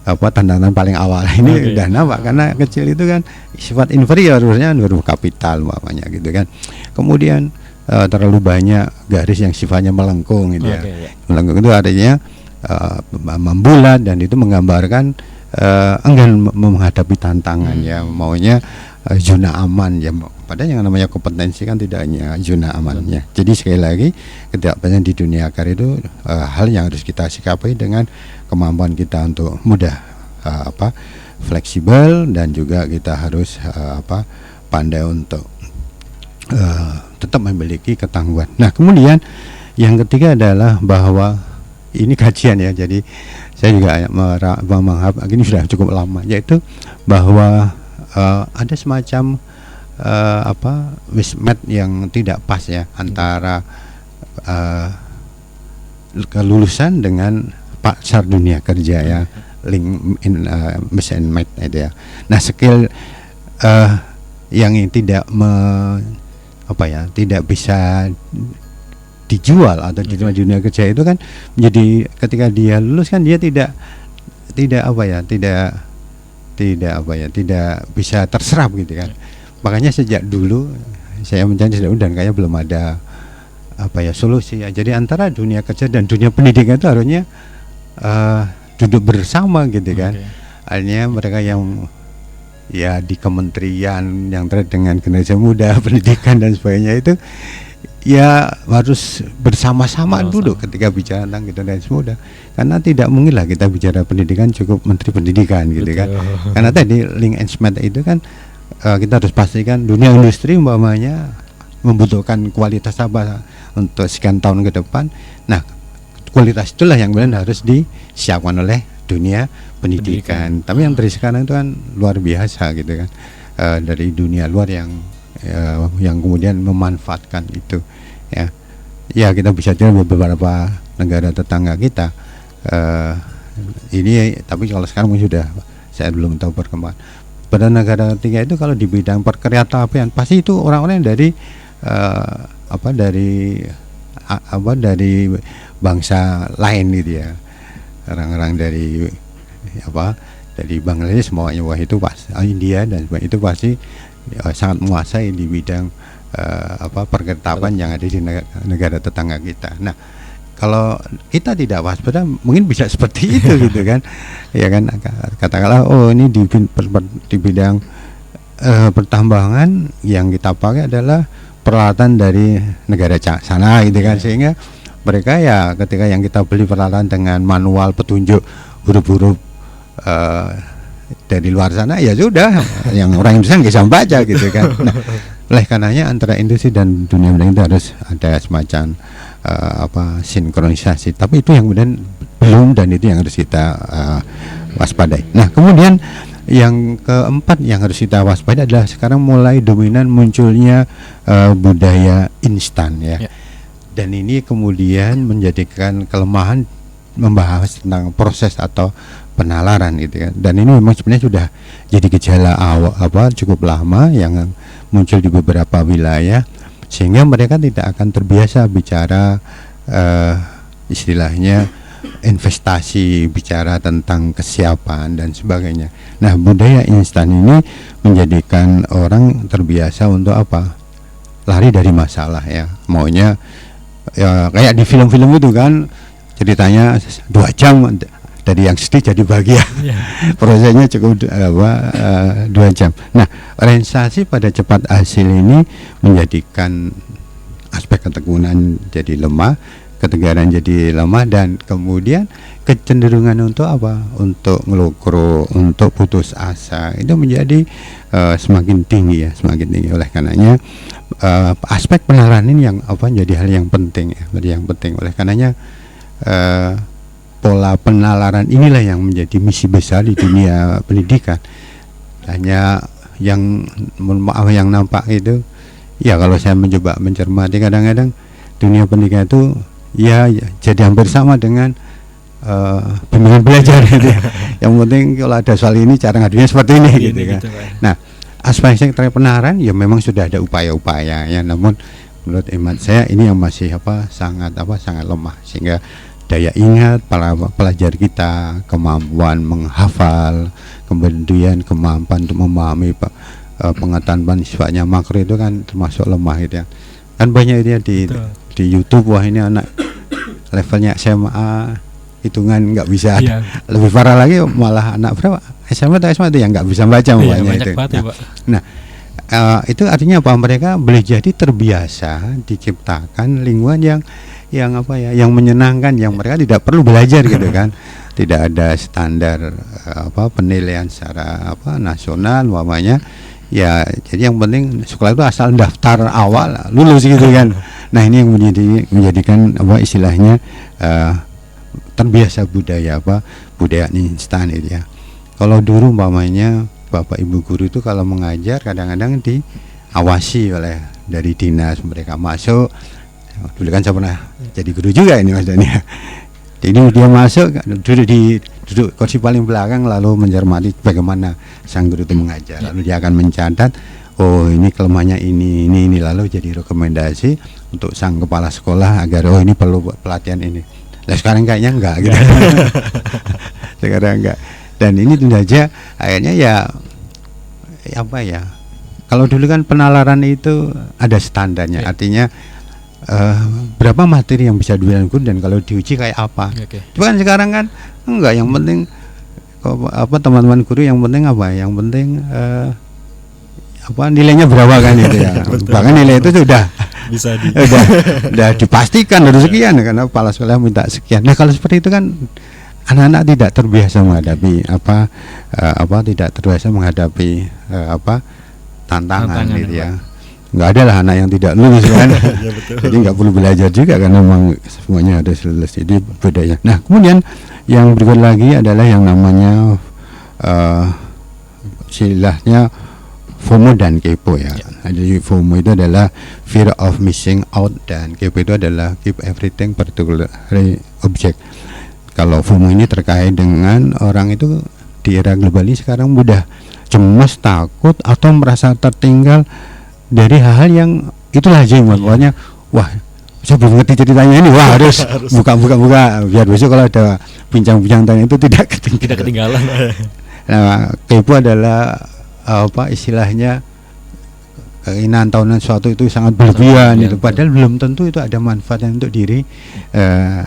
tanda-tanda paling awal. Ini udah nampak, karena kecil itu kan sifat inferior, harusnya huruf kapital umpamanya gitu kan. Kemudian terlalu banyak garis yang sifatnya melengkung gitu ya. Melengkung itu artinya membulat, dan itu menggambarkan enggan menghadapi tantangan ya, maunya zona aman ya. Padahal yang namanya kompetensi kan tidak hanya zona amannya. Jadi sekali lagi ketidakpastian di dunia karir itu hal yang harus kita sikapi dengan kemampuan kita untuk mudah fleksibel, dan juga kita harus pandai untuk tetap memiliki ketangguhan. Nah, kemudian yang ketiga adalah bahwa ini kajian ya, jadi saya juga menganggap ini sudah cukup lama, yaitu bahwa ada semacam mismatch yang tidak pas ya antara kelulusan dengan pasar dunia kerja ya, link in mismatch itu ya. Nah, skill yang tidak tidak bisa dijual atau di dunia kerja itu kan menjadi ketika dia lulus kan dia tidak bisa terserap gitu kan. Makanya sejak dulu saya mencari dan kayaknya belum ada solusi ya. Jadi antara dunia kerja dan dunia pendidikan itu harusnya duduk bersama gitu kan. Akhirnya mereka yang ya di kementerian yang terkait dengan generasi muda, pendidikan dan sebagainya itu ya harus bersama-sama dulu ketika bicara tentang generasi muda, karena tidak mungkin lah kita bicara pendidikan cukup menteri pendidikan gitu kan. Karena tadi link and match itu kan kita harus pastikan dunia industri umpamanya membutuhkan kualitas apa untuk sekian tahun ke depan. Nah, kualitas itulah yang benar harus disiapkan oleh dunia pendidikan. Tapi yang dari sekarang itu kan luar biasa gitu kan, dari dunia luar yang kemudian memanfaatkan itu ya kita bisa lihat beberapa negara tetangga kita ini, tapi kalau sekarang sudah saya belum tahu perkembangan. Pada negara ketiga itu kalau di bidang perkeretaapian pasti itu orang-orang dari dari bangsa lain gitu ya, orang-orang dari Bangladesh semuanya, wah itu pas India dan itu pasti sangat menguasai di bidang perkeretaapian yang ada di negara tetangga kita. Nah, kalau kita tidak waspada mungkin bisa seperti itu gitu kan. Ya kan, katakanlah ini di bidang pertambangan yang kita pakai adalah peralatan dari negara sana gitu kan, sehingga mereka ya ketika yang kita beli peralatan dengan manual petunjuk huruf-huruf dari luar sana ya sudah, yang orang Indonesia nggak bisa membaca gitu kan. Nah, oleh karenanya antara industri dan dunia pendidikan itu harus ada semacam sinkronisasi. Tapi itu yang kemudian belum, dan itu yang harus kita waspadai. Nah, kemudian yang keempat yang harus kita waspadai adalah sekarang mulai dominan munculnya budaya instan ya. Dan ini kemudian menjadikan kelemahan membahas tentang proses atau penalaran gitu kan. Dan ini memang sebenarnya sudah jadi gejala cukup lama yang muncul di beberapa wilayah, sehingga mereka tidak akan terbiasa bicara istilahnya investasi, bicara tentang kesiapan dan sebagainya. Nah, budaya instan ini menjadikan orang terbiasa untuk lari dari masalah ya, maunya ya kayak di film-film itu kan, ceritanya 2 jam dari yang sedih jadi bahagia. Prosesnya cukup 2 jam. Nah, orientasi pada cepat hasil ini menjadikan aspek ketekunan jadi lemah, ketegaran jadi lemah, dan kemudian kecenderungan untuk untuk ngelokro, untuk putus asa itu menjadi semakin tinggi ya, semakin tinggi. Oleh karenanya aspek penalaran ini yang jadi hal yang penting ya, yang penting. Oleh karenanya pola penalaran inilah yang menjadi misi besar di dunia pendidikan. Hanya yang nampak itu ya, kalau saya mencoba mencermati, kadang-kadang dunia pendidikan itu ya jadi hampir sama dengan bimbingan belajar gitu ya. Yang penting kalau ada soal ini cara ngadunya seperti ini gitu kan. Nah, aspek terkait penalaran ya memang sudah ada upaya-upaya ya, namun menurut hemat saya ini yang masih sangat lemah, sehingga daya ingat para pelajar kita, kemampuan menghafal, kemudian kemampuan untuk memahami pengetahuan sifatnya makro itu kan termasuk lemah gitu ya. Kan banyak itu ya di YouTube, wah ini anak levelnya SMA hitungan nggak bisa. Lebih parah lagi malah anak berapa SMA atau SMA itu yang nggak bisa baca umpamanya itu. Nah, itu artinya mereka boleh jadi terbiasa diciptakan lingkungan yang menyenangkan, yang mereka tidak perlu belajar gitu kan. Tidak ada standar penilaian secara nasional umpamanya Ya, jadi yang penting sekolah itu asal daftar awal lulus gitu kan. Nah, ini yang menjadikan apa istilahnya terbiasa budaya instan itu ya. Kalau dulu umpamanya Bapak Ibu guru itu kalau mengajar kadang-kadang diawasi oleh dari dinas, mereka masuk. Dulu kan saya pernah jadi guru juga ini Mas Dani. Jadi dia masuk duduk kursi paling belakang lalu mencermati bagaimana sang guru itu mengajar. Lalu dia akan mencatat, oh ini kelemahannya ini lalu jadi rekomendasi untuk sang kepala sekolah agar oh ini perlu pelatihan ini. Nah sekarang kayaknya enggak gitu. Sekarang enggak. Dan ini tentu saja akhirnya ya apa ya? Kalau dulu kan penalaran itu ada standarnya, artinya berapa materi yang bisa diulang guru dan kalau diuji kayak apa. Cuma kan sekarang kan enggak, yang penting teman-teman guru yang penting apa? Yang penting nilainya berapa kan itu ya. Bahkan nilai itu sudah bisa udah dipastikan harus sekian karena kepala sekolah minta sekian. Nah, kalau seperti itu kan anak-anak tidak terbiasa menghadapi tidak terbiasa menghadapi tantangan gitu ya. Nggak ada lah anak yang tidak lulus kan. Ya, jadi nggak perlu belajar juga karena memang semuanya harus lulus. Jadi bedanya. Nah kemudian yang berikut lagi adalah yang namanya istilahnya FOMO dan kepo ya. Jadi FOMO itu adalah fear of missing out dan kepo itu adalah keep everything particularly object. Kalau FOMO ini terkait dengan orang itu di era global ini sekarang mudah cemas, takut atau merasa tertinggal dari hal-hal yang itulah aja pokoknya wah saya belum ngerti ceritanya ini wah harus buka biar besok kalau ada bincang-bincang tanya itu tidak ketinggalan. Nah kepo adalah istilahnya keinginan tahunan suatu itu sangat berlebihan itu padahal belum tentu itu ada manfaatnya untuk diri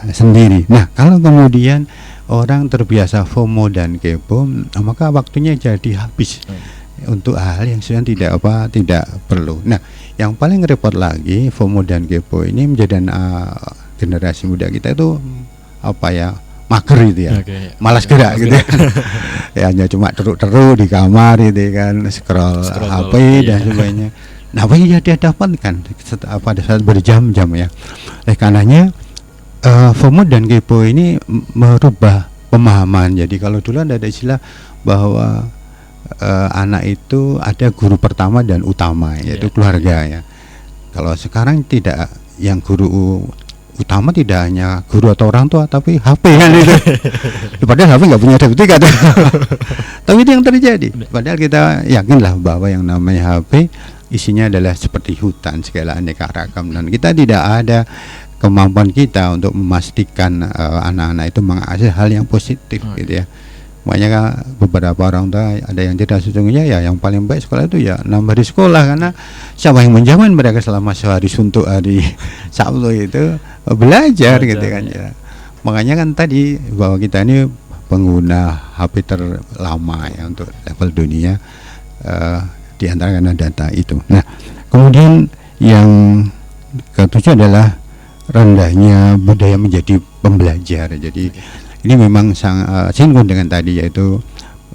sendiri. Nah kalau kemudian orang terbiasa FOMO dan kepo maka waktunya jadi habis untuk hal yang sebenarnya tidak perlu. Nah, yang paling repot lagi FOMO dan kepo ini menjadi generasi muda kita itu mager itu ya, malas gerak gitu ya, hanya cuma teruk-teruk di kamar itu kan, scroll HP dan sebagainya. Nah, apa yang dia dapatkan pada saat berjam-jam ya. Karenanya FOMO dan kepo ini merubah pemahaman. Jadi kalau dulu ada istilah bahwa anak itu ada guru pertama dan utama yaitu keluarga ya. Kalau sekarang tidak, yang guru utama tidak hanya guru atau orang tua tapi HP kan itu. Padahal HP nggak punya sertifikat. Tapi itu yang terjadi. Padahal kita yakinlah bahwa yang namanya HP isinya adalah seperti hutan segala aneka ragam dan kita tidak ada kemampuan kita untuk memastikan anak-anak itu mengakses hal yang positif gitu ya. Makanya beberapa orang tua ada yang tidak sesungguhnya ya yang paling baik sekolah itu ya nambah di sekolah karena siapa yang menjamin mereka selama sehari suntuk hari Sabtu itu belajar gitu kan ya. Makanya kan tadi bahwa kita ini pengguna HP terlama ya untuk level dunia di antara karena data itu. Nah kemudian yang ketujuh adalah rendahnya budaya menjadi pembelajar. Jadi ini memang singgung dengan tadi yaitu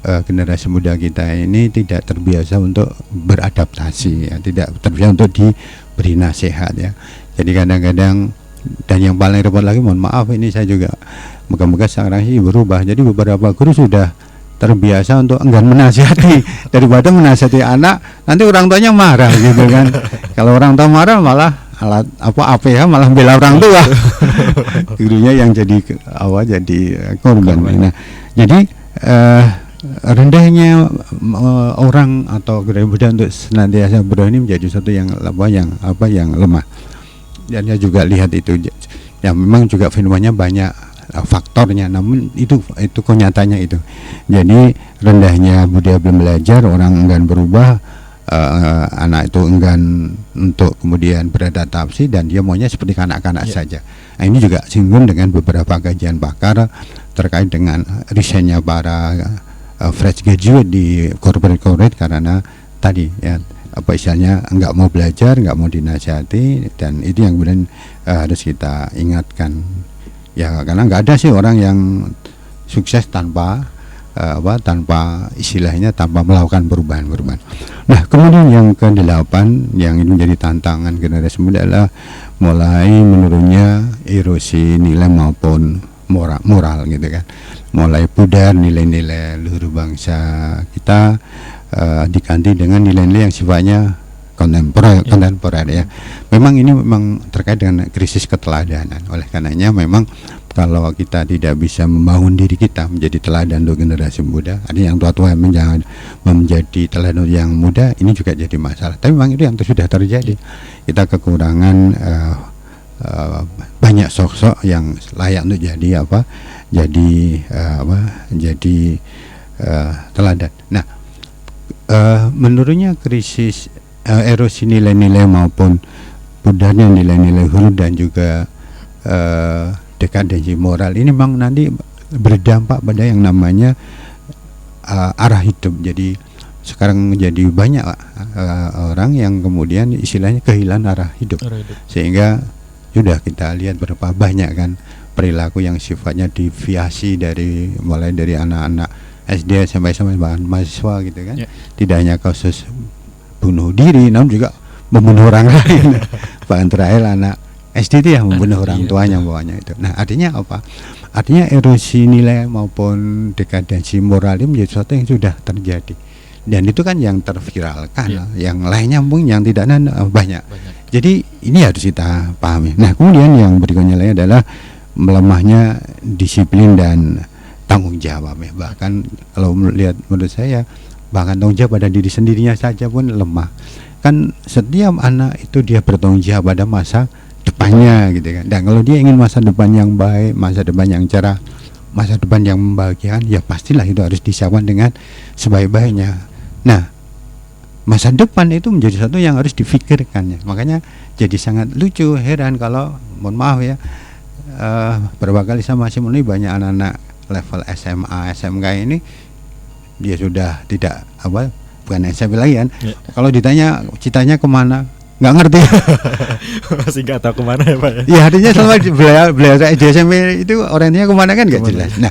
generasi muda kita ini tidak terbiasa untuk beradaptasi ya, tidak terbiasa untuk diberi nasihat ya. Jadi kadang-kadang dan yang paling repot lagi, mohon maaf ini saya juga moga-moga sekarang sih berubah. Jadi beberapa guru sudah terbiasa untuk enggan menasihati daripada menasihati anak nanti orang tuanya marah gitu kan. Kalau orang tua marah malah malah bela orang tua. Gurunya yang jadi korban. Nah, jadi rendahnya orang atau budaya muda untuk senantiasa berdoa ini menjadi satu yang lemah. Dan saya juga lihat itu ya memang juga fenomenanya banyak faktornya, namun itu kenyataannya itu. Jadi rendahnya budaya belajar, orang enggan berubah, anak itu enggan untuk kemudian beradaptasi dan dia maunya seperti kanak-kanak saja. Nah, ini juga singgung dengan beberapa kajian pakar terkait dengan risetnya para fresh graduate di corporate karena tadi ya istilahnya enggak mau belajar, enggak mau dinasihati, dan itu yang kemudian harus kita ingatkan ya, karena enggak ada sih orang yang sukses tanpa tanpa istilahnya tanpa melakukan perubahan. Nah, kemudian yang ke-8 yang ini menjadi tantangan generasi muda adalah mulai menurunnya erosi nilai maupun moral gitu kan. Mulai pudar nilai-nilai luhur bangsa kita, diganti dengan nilai-nilai yang sifatnya kontemporer ya. Memang ini memang terkait dengan krisis keteladanan. Oleh karenanya memang kalau kita tidak bisa membangun diri kita menjadi teladan untuk generasi muda, ada yang tua-tua menjadi teladan yang muda, ini juga jadi masalah. Tapi memang itu yang sudah terjadi. Kita kekurangan banyak sosok yang layak untuk jadi teladan. Nah, menurutnya krisis erosi nilai-nilai maupun pudarnya nilai-nilai hulu dan juga dekadensi moral ini memang nanti berdampak pada yang namanya arah hidup. Jadi sekarang jadi banyak orang yang kemudian istilahnya kehilangan arah hidup. Sehingga sudah kita lihat berapa banyak kan perilaku yang sifatnya deviasi mulai dari anak-anak SD sampai bahkan mahasiswa gitu kan. Tidak hanya kasus bunuh diri, namun juga membunuh orang lain. Bahkan terakhir anak SD itu yang membunuh orang tuanya bawahnya itu. Nah, artinya apa? Artinya erosi nilai maupun dekadensi moral ini menjadi sesuatu yang sudah terjadi. Dan itu kan yang terviralkan, yang lainnya mungkin yang tidak banyak. Jadi ini harus kita pahami. Nah, kemudian yang berikutnya lagi adalah melemahnya disiplin dan tanggung jawab ya. Bahkan kalau melihat menurut saya bahkan tanggung jawab pada diri sendirinya saja pun lemah. Kan setiap anak itu dia bertanggung jawab pada masa depannya gitu kan. Dan kalau dia ingin masa depan yang baik, masa depan yang cerah, masa depan yang membahagiakan, ya pastilah itu harus disiapkan dengan sebaik-baiknya. Nah, masa depan itu menjadi satu yang harus difikirkan ya. Makanya jadi sangat lucu, heran kalau mohon maaf ya, beberapa kali saya masih menemui banyak anak-anak level SMA, SMK ini dia sudah tidak bukan SMP lagi kan. Kalau ditanya citanya kemana, nggak ngerti. Masih nggak tahu kemana ya Pak ya. Ya artinya selama belajar di SMP itu orientasinya kemana kan nggak jelas. Nah,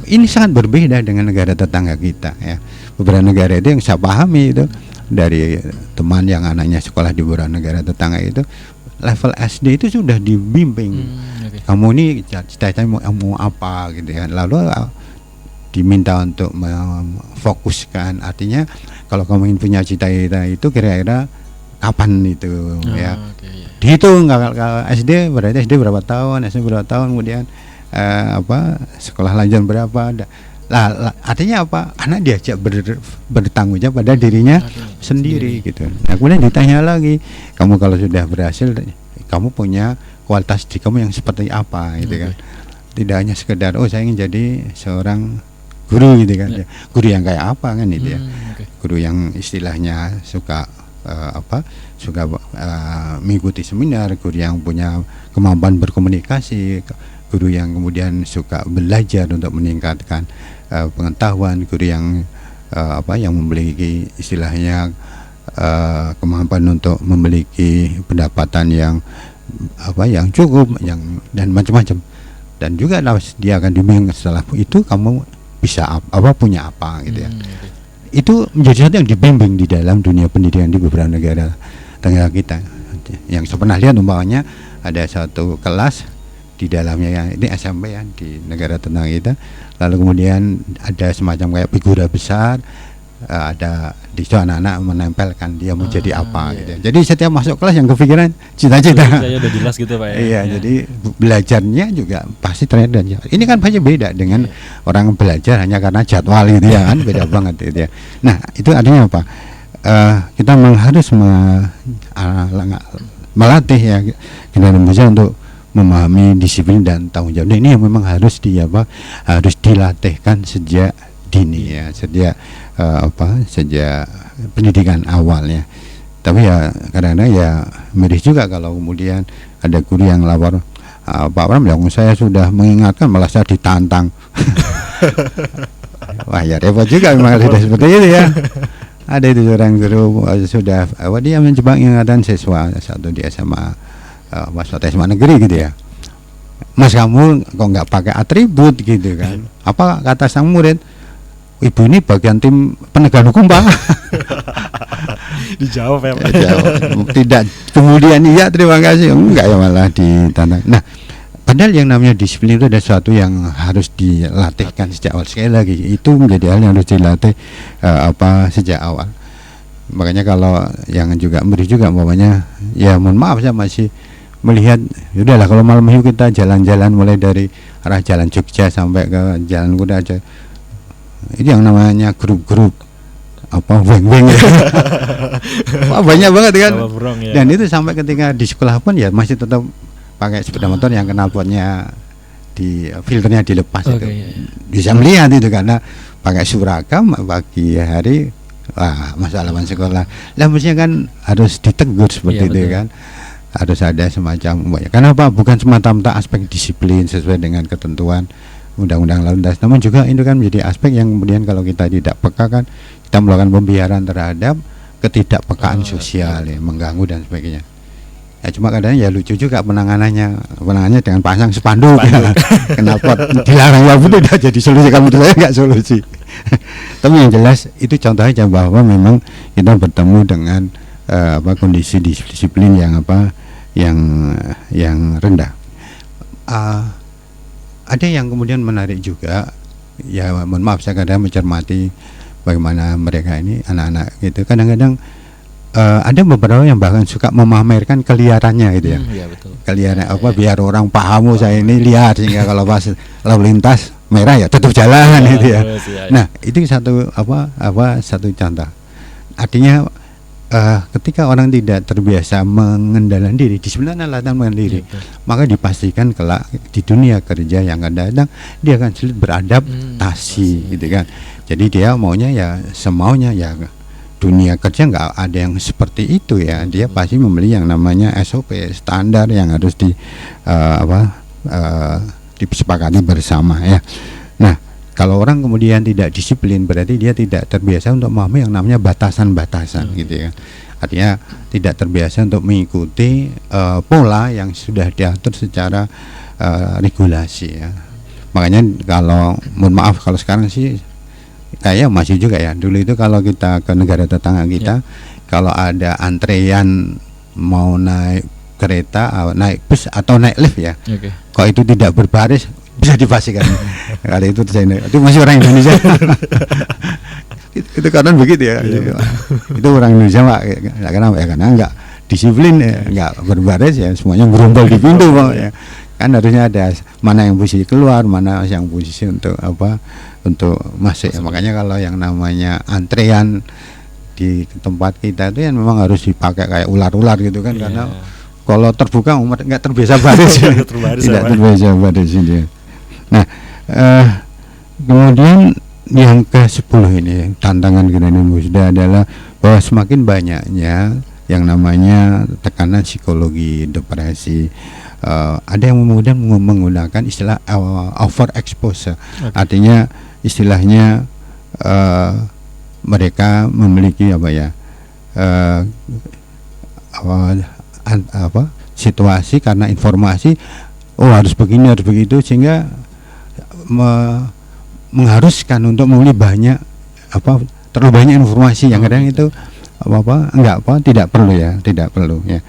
ini sangat berbeda dengan negara tetangga kita ya. Beberapa negara itu yang saya pahami itu dari teman yang anaknya sekolah di beberapa negara tetangga itu level SD itu sudah dibimbing. Kamu ini cita-citanya mau apa gitu kan. Lalu diminta untuk memfokuskan, artinya kalau kamu ingin punya cita-cita itu kira-kira kapan itu dihitung SD berarti SD berapa tahun, SD berapa tahun, kemudian sekolah lanjutan berapa. Artinya apa? Anak diajak bertanggung jawab pada dirinya sendiri gitu. Nah, kemudian ditanya lagi, kamu kalau sudah berhasil, kamu punya kualitas diri kamu yang seperti apa gitu kan. Tidak hanya sekedar saya ingin jadi seorang guru gitu kan. Guru yang kayak apa kan itu ya. Guru yang istilahnya suka mengikuti seminar, guru yang punya kemampuan berkomunikasi, guru yang kemudian suka belajar untuk meningkatkan pengetahuan, guru yang yang memiliki istilahnya kemampuan untuk memiliki pendapatan yang cukup, dan macam-macam. Dan juga dia akan dibimbing setelah itu kamu bisa punya apa gitu ya. Itu menjadi sesuatu yang dibimbing di dalam dunia pendidikan di beberapa negara tetangga kita. Yang saya pernah lihat umpamanya ada satu kelas di dalamnya ini SMP ya di negara tetangga kita. Lalu kemudian ada semacam kayak figura besar, ada di situ anak-anak menempelkan dia mau jadi apa gitu. Jadi setiap masuk kelas yang kepikiran cita-cita. Saya udah jelas gitu Pak ya. Iya, jadi belajarnya juga pasti ternyata. Ini kan banyak beda dengan orang belajar hanya karena jadwal gitu ya kan, beda banget gitu ya. Nah, itu artinya apa? Kita memang harus melatih ya generasi muda untuk memahami disiplin dan tanggung jawab. Nah, ini yang memang harus harus dilatihkan sejak dini ya, sejak pendidikan awalnya. Tapi ya kadang-kadang ya miris juga kalau kemudian ada guru yang lapor, Pak Pram bilang saya sudah mengingatkan malah saya ditantang. Wah ya repot juga memang sudah seperti itu ya. Ada itu seorang guru sudah dia mencoba ingatan siswa satu di SMA SMA negeri gitu ya. Mas kamu kok nggak pakai atribut gitu kan? Apa kata sang murid? ibu ini bagian tim penegak hukum Pak. Dijawab ya Pak. Tidak, kemudian iya terima kasih, enggak ya malah ditantang. Nah, padahal yang namanya disiplin itu ada sesuatu yang harus dilatihkan sejak awal. Sekali lagi itu menjadi hal yang harus dilatih sejak awal. Makanya kalau yang juga beri juga umpamanya, ya mohon maaf saya masih melihat, udahlah kalau malam minggu kita jalan-jalan mulai dari arah jalan Jogja sampai ke Jalan Kuda aja. Itu yang namanya grup-grup weng-weng ya. Wah, banyak banget kan. Ya. Dan itu sampai ketika di sekolah pun ya masih tetap pakai sepeda motor yang knalpotnya di filternya dilepas itu. Iya. Bisa melihat itu karena pakai seragam pagi hari. Wah, masalah sekolah. Lah mestinya kan harus ditegur seperti itu kan. Harus ada semacam karena apa? Bukan semata-mata aspek disiplin sesuai dengan ketentuan undang-undang lalu lintas, namun juga itu kan menjadi aspek yang kemudian kalau kita tidak peka kan kita melakukan pembiaran terhadap ketidakpekaan sosial ya, mengganggu dan sebagainya. Ya cuma kadang ya lucu juga penanganannya dengan pasang spanduk. Kenapa dilarang ya betul tidak jadi solusi, kamu saya nggak solusi. Tapi yang jelas itu contohnya bahwa memang kita bertemu dengan kondisi disiplin yang yang rendah. Ada yang kemudian menarik juga, ya mohon maaf saya kadang mencermati bagaimana mereka ini anak-anak gitu. Kadang-kadang ada beberapa yang bahkan suka memamerkan keliarannya gitu ya. Iya, betul. Keliaran biar orang paham saya ini liar, sehingga kalau pas lalu lintas merah ya tutup jalan gitu ya. Nah, itu satu satu contoh. Artinya ketika orang tidak terbiasa mengendalikan diri, disiplin latihan mengendalikan diri, maka dipastikan kelak di dunia kerja yang akan datang dia akan sulit beradaptasi gitu kan. Jadi dia maunya ya semaunya ya. Dunia kerja nggak ada yang seperti itu ya, dia pasti membeli yang namanya SOP standar yang harus disepakati bersama ya. Nah, kalau orang kemudian tidak disiplin berarti dia tidak terbiasa untuk memahami yang namanya batasan-batasan gitu ya. Artinya tidak terbiasa untuk mengikuti pola yang sudah diatur secara regulasi ya. Makanya kalau mohon maaf kalau sekarang sih kayak masih juga ya. Dulu itu kalau kita ke negara tetangga kita, kalau ada antrean mau naik kereta, naik bus atau naik lift ya, kok itu tidak berbaris bisa dipastikan. Kali itu itu masih orang Indonesia. itu karena begitu ya. Itu orang Indonesia Pak. Kenapa ya? Karena enggak disiplin, enggak berbaris ya, semuanya gerombol di pintu Pak ya. Kan harusnya ada mana yang posisi keluar, mana yang posisi untuk untuk masuk ya. Makanya kalau yang namanya antrean di tempat kita itu yang memang harus dipakai kayak ular-ular gitu kan, karena kalau terbuka umat nggak terbiasa baris tidak terbiasa baris ini. Nah, kemudian yang ke-10 ini tantangan Indonesia adalah bahwa semakin banyaknya yang namanya tekanan psikologi, depresi. Ada yang kemudian menggunakan istilah overexposure. Artinya istilahnya mereka memiliki situasi karena informasi harus begini harus begitu, sehingga mengharuskan untuk memilih banyak terlalu banyak informasi yang kadang itu tidak perlu ya.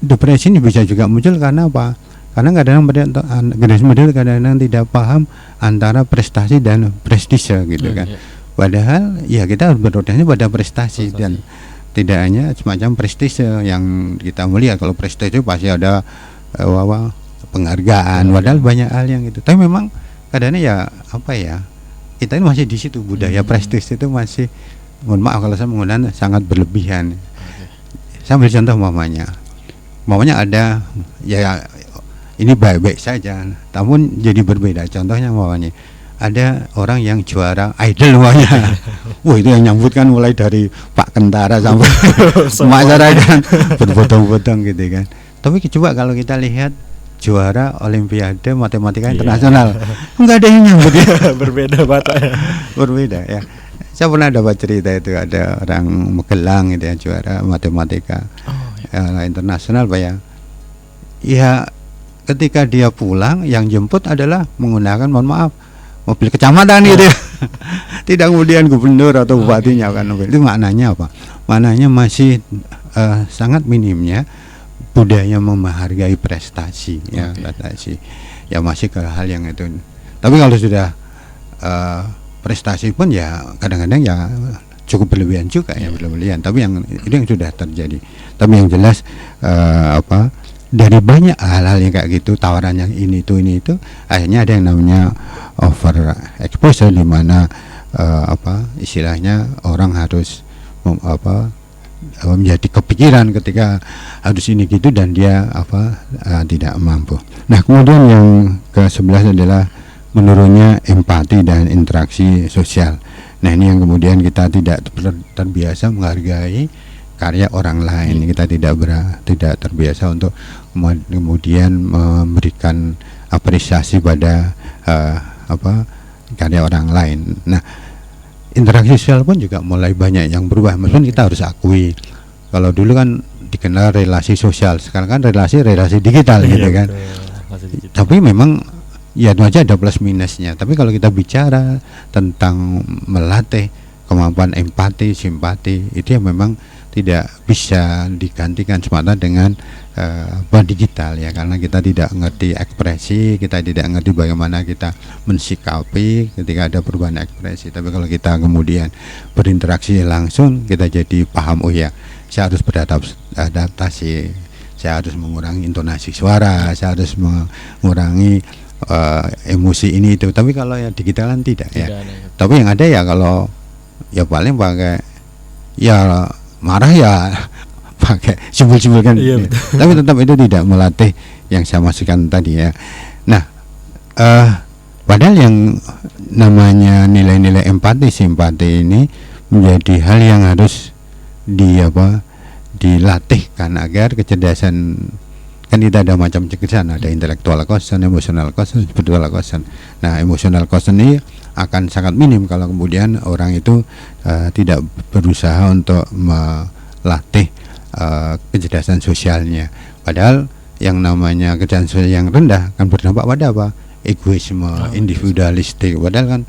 Depresi ini bisa juga muncul karena apa? Karena kadang-kadang generasi muda kadang-kadang tidak paham antara prestasi dan prestise gitu kan. Padahal ya kita harus berorientasi pada prestasi dan tidak hanya semacam prestise yang kita melihat. Kalau prestise pasti ada penghargaan, padahal banyak hal yang itu. Tapi memang kadang-kadang kita ini masih di situ, budaya prestise itu masih, mohon maaf kalau saya menggunakan sangat berlebihan. Saya ambil contoh mamanya ada ya ini baik-baik saja, namun jadi berbeda. Contohnya ada orang yang juara idol wah itu yang nyambut kan mulai dari Pak Kentara sampai masyarakat berbodong-bodong gitu kan. Tapi coba kalau kita lihat juara Olimpiade Matematika Internasional, enggak ada yang nyambut ya. Berbeda batanya. Berbeda ya. Saya pernah dapat cerita itu ada orang Magelang gitu ya, juara matematika internasional Pak ya. Ya ketika dia pulang yang jemput adalah menggunakan mohon maaf mobil kecamatan gitu ya. Tidak kemudian gubernur atau bupatinya kan mobil. Itu maknanya apa? Maknanya masih sangat minimnya budaya menghargai prestasi ya, prestasi. Ya masih ke hal yang itu. Tapi kalau sudah prestasi pun ya kadang-kadang ya cukup berlebihan juga ya, berlebihan. Tapi yang itu yang sudah terjadi. Tapi yang jelas dari banyak hal-hal yang kayak gitu, tawaran yang ini itu akhirnya ada yang namanya over exposure, di mana istilahnya orang harus menjadi kepikiran ketika harus ini gitu dan dia tidak mampu. Nah, kemudian yang ke-11 adalah menurunnya empati dan interaksi sosial. Nah, ini yang kemudian kita tidak terbiasa menghargai karya orang lain. Kita tidak terbiasa untuk kemudian memberikan apresiasi pada karya orang lain. Nah, interaksi sosial pun juga mulai banyak yang berubah. Meskipun kita harus akui, kalau dulu kan dikenal relasi sosial, sekarang kan relasi digital gitu kan. Tapi memang ya itu aja ada plus minusnya. Tapi kalau kita bicara tentang melatih kemampuan empati, simpati, itu ya memang tidak bisa digantikan semata dengan digital ya, karena kita tidak ngerti ekspresi, kita tidak ngerti bagaimana kita mensikapi ketika ada perubahan ekspresi. Tapi kalau kita kemudian berinteraksi langsung, kita jadi paham, oh ya, saya harus beradaptasi, saya harus mengurangi intonasi suara, saya harus mengurangi emosi ini itu. Tapi kalau yang digital kan tidak ya. Tapi yang ada ya kalau ya paling pakai ya marah ya pakai simbol-simbol kan. Tapi tetap itu tidak melatih yang saya maksudkan tadi ya. Nah, padahal yang namanya nilai-nilai empati, simpati ini menjadi hal yang harus dilatihkan agar kecerdasan, kan kita ada macam kecerdasan, ada intellectual quotient, emotional quotient, spiritual quotient. Nah, emotional quotient ini akan sangat minim kalau kemudian orang itu tidak berusaha untuk melatih kecerdasan sosialnya. Padahal yang namanya kecerdasan sosial yang rendah kan berdampak pada apa? Egoisme, individualistik. Padahal kan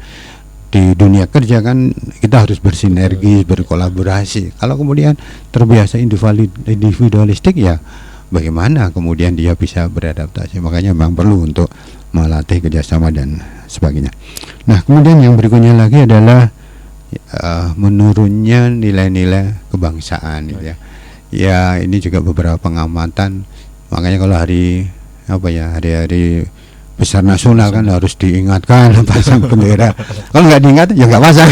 di dunia kerja kan kita harus bersinergi, berkolaborasi. Kalau kemudian terbiasa individualistik ya bagaimana kemudian dia bisa beradaptasi. Makanya memang perlu untuk melatih kerjasama dan sebagainya. Nah, kemudian yang berikutnya lagi adalah menurunnya nilai-nilai kebangsaan gitu ya. Ya, ini juga beberapa pengamatan. Makanya kalau hari besar nasional kan harus diingatkan pasang bendera. Kalau nggak diingat ya nggak pasang.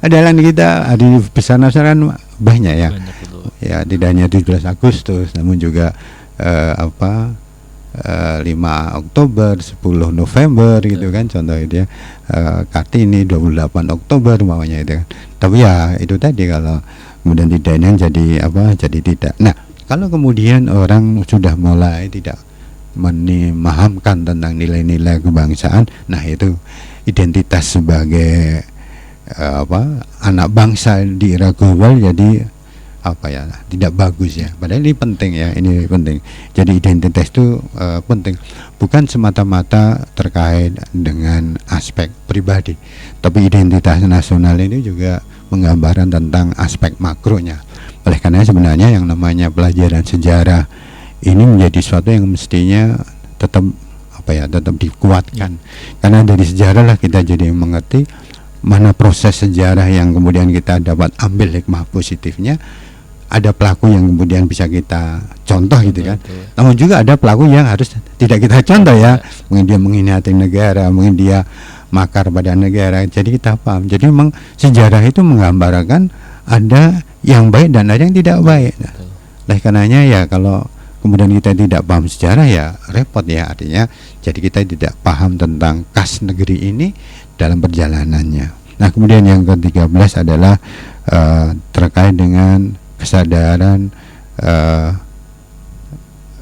Adalah kita hari besar nasional kan banyak ya. Ya, tidak hanya 17 Agustus namun juga 5 Oktober, 10 November gitu kan, contoh itu ya. Kartini 28 Oktober umpamanya itu kan. Tapi ya itu tadi, kalau kemudian tidak ini jadi tidak. Nah, kalau kemudian orang sudah mulai tidak memahamkan tentang nilai-nilai kebangsaan, nah itu identitas sebagai anak bangsa di era global jadi tidak bagus ya. Padahal ini penting ya, ini penting. Jadi identitas itu penting, bukan semata-mata terkait dengan aspek pribadi, tapi identitas nasional ini juga menggambarkan tentang aspek makronya. Oleh karena sebenarnya yang namanya pelajaran sejarah ini menjadi sesuatu yang mestinya tetap dikuatkan, karena dari sejarah lah kita jadi mengerti mana proses sejarah yang kemudian kita dapat ambil hikmah positifnya. Ada pelaku yang kemudian bisa kita contoh gitu kan. Namun juga ada pelaku yang harus tidak kita contoh ya. Mungkin dia mengkhianati negara, mungkin dia makar pada negara. Jadi kita paham. Jadi memang sejarah itu menggambarkan ada yang baik dan ada yang tidak baik. Oleh karenanya ya kalau kemudian kita tidak paham sejarah ya repot ya, artinya jadi kita tidak paham tentang kas negeri ini dalam perjalanannya. Nah, kemudian yang ke-13 adalah terkait dengan kesadaran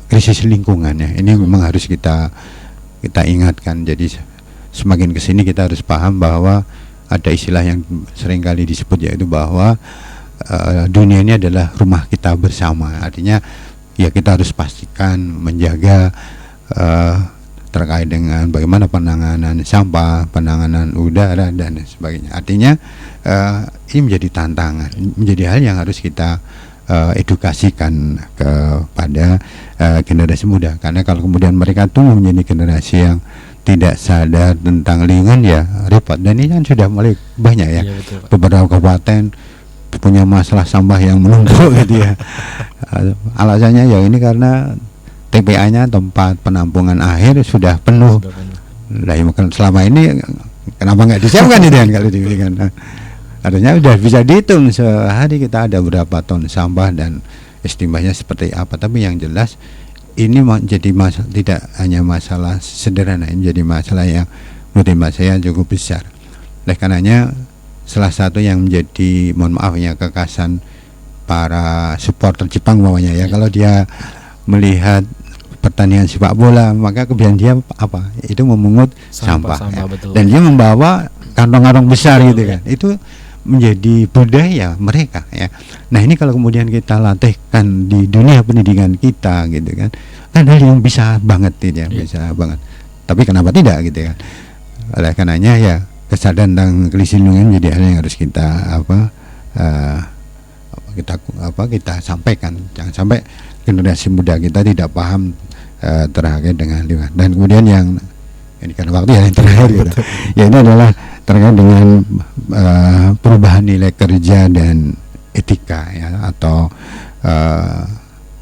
krisis lingkungan ya. Ini memang harus kita ingatkan. Jadi semakin kesini kita harus paham bahwa ada istilah yang seringkali disebut, yaitu bahwa dunia ini adalah rumah kita bersama. Artinya ya kita harus pastikan menjaga terkait dengan bagaimana penanganan sampah, penanganan udara dan sebagainya. Artinya ini menjadi tantangan, menjadi hal yang harus kita edukasikan kepada generasi muda. Karena kalau kemudian mereka tumbuh menjadi generasi yang tidak sadar tentang lingkungan, ya repot. Dan ini kan sudah mulai banyak ya, betul, Pak. beberapa kabupaten punya masalah sampah yang menumpuk gitu ya. Alasannya ya ini karena TPA-nya, tempat penampungan akhir, sudah penuh. Nah, selama ini kenapa nggak disiapkan itu kan kalau diberikan? Artinya sudah bisa dihitung sehari kita ada berapa ton sampah dan estimasinya seperti apa. Tapi yang jelas ini menjadi masalah, tidak hanya masalah sederhana, ini menjadi masalah yang menurut hemat saya cukup besar. Oleh karenanya salah satu yang menjadi, mohon maaf ya, kekasan para supporter Jepang bawahnya ya, kalau dia melihat pertandingan sepak bola, maka kebiasaan dia apa? Itu memungut sampah ya. Dan dia membawa kantong-kantong besar gitu kan. Itu menjadi budaya mereka ya. Nah, ini kalau kemudian kita latihkan di dunia pendidikan kita gitu kan hal yang bisa banget gitu ya, bisa banget. Tapi kenapa tidak gitu kan? Oleh karenanya ya kesadaran tentang krisis lingkungan menjadi hal yang harus kita kita sampaikan. Jangan sampai generasi muda kita tidak paham terkait dengan lingkungan. Dan kemudian yang ini kan waktu yang terakhir gitu. Ya, ini adalah terkait dengan perubahan nilai kerja dan etika ya, atau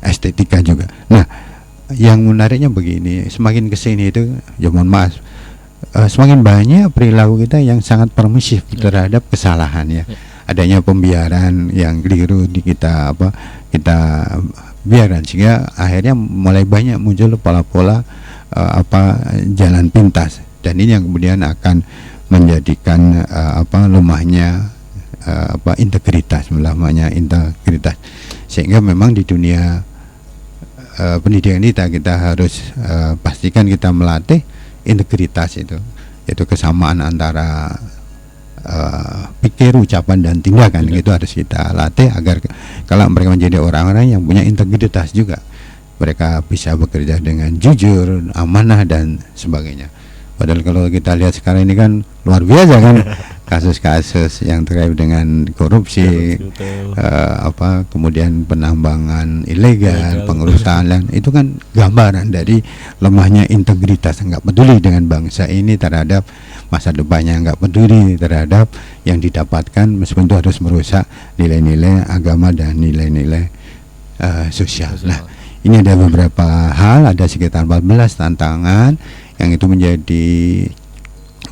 estetika juga. Nah, yang menariknya begini, semakin kesini itu ya mohon maaf, semakin banyak perilaku kita yang sangat permisif terhadap kesalahan ya. Adanya pembiaran yang keliru di kita biarkan, sehingga akhirnya mulai banyak muncul pola-pola jalan pintas, dan ini yang kemudian akan menjadikan lemahnya integritas, sehingga memang di dunia pendidikan kita harus pastikan kita melatih integritas itu, yaitu kesamaan antara pikir, ucapan dan tindakan. Itu harus kita latih agar kalau mereka menjadi orang-orang yang punya integritas juga, mereka bisa bekerja dengan jujur, amanah dan sebagainya. Padahal kalau kita lihat sekarang ini kan luar biasa kan kasus-kasus yang terkait dengan korupsi, kemudian penambangan ilegal, pengerusakan, dan itu kan gambaran dari lemahnya integritas. Nggak peduli dengan bangsa ini terhadap masa depannya, nggak peduli terhadap yang didapatkan, meskipun itu harus merusak nilai-nilai agama dan nilai-nilai sosial. Nah, ini ada beberapa hal, ada sekitar 14 tantangan yang itu menjadi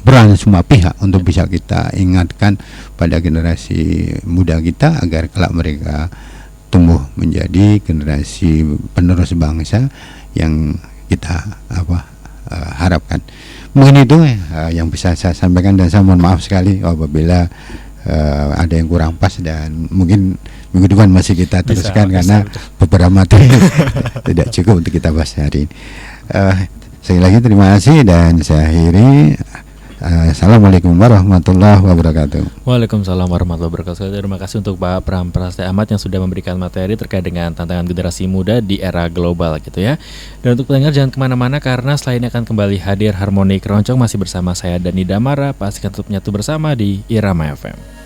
peran semua pihak untuk bisa kita ingatkan pada generasi muda kita agar kelak mereka tumbuh menjadi generasi penerus bangsa yang kita harapkan. Mungkin itu yang bisa saya sampaikan, dan saya mohon maaf sekali apabila ada yang kurang pas, dan mungkin minggu depan masih kita teruskan karena beberapa materi tidak cukup untuk kita bahas hari ini. Sekali lagi terima kasih dan saya akhiri. Assalamualaikum warahmatullahi wabarakatuh. Waalaikumsalam warahmatullahi wabarakatuh. Terima kasih untuk Pak Pram Prasetya Ahmad yang sudah memberikan materi terkait dengan tantangan generasi muda di era global gitu ya. Dan untuk pendengar jangan kemana-mana, karena setelah ini akan kembali hadir Harmoni Keroncong masih bersama saya Dani Damara. Pastikan tetap nyatu bersama di Irama FM.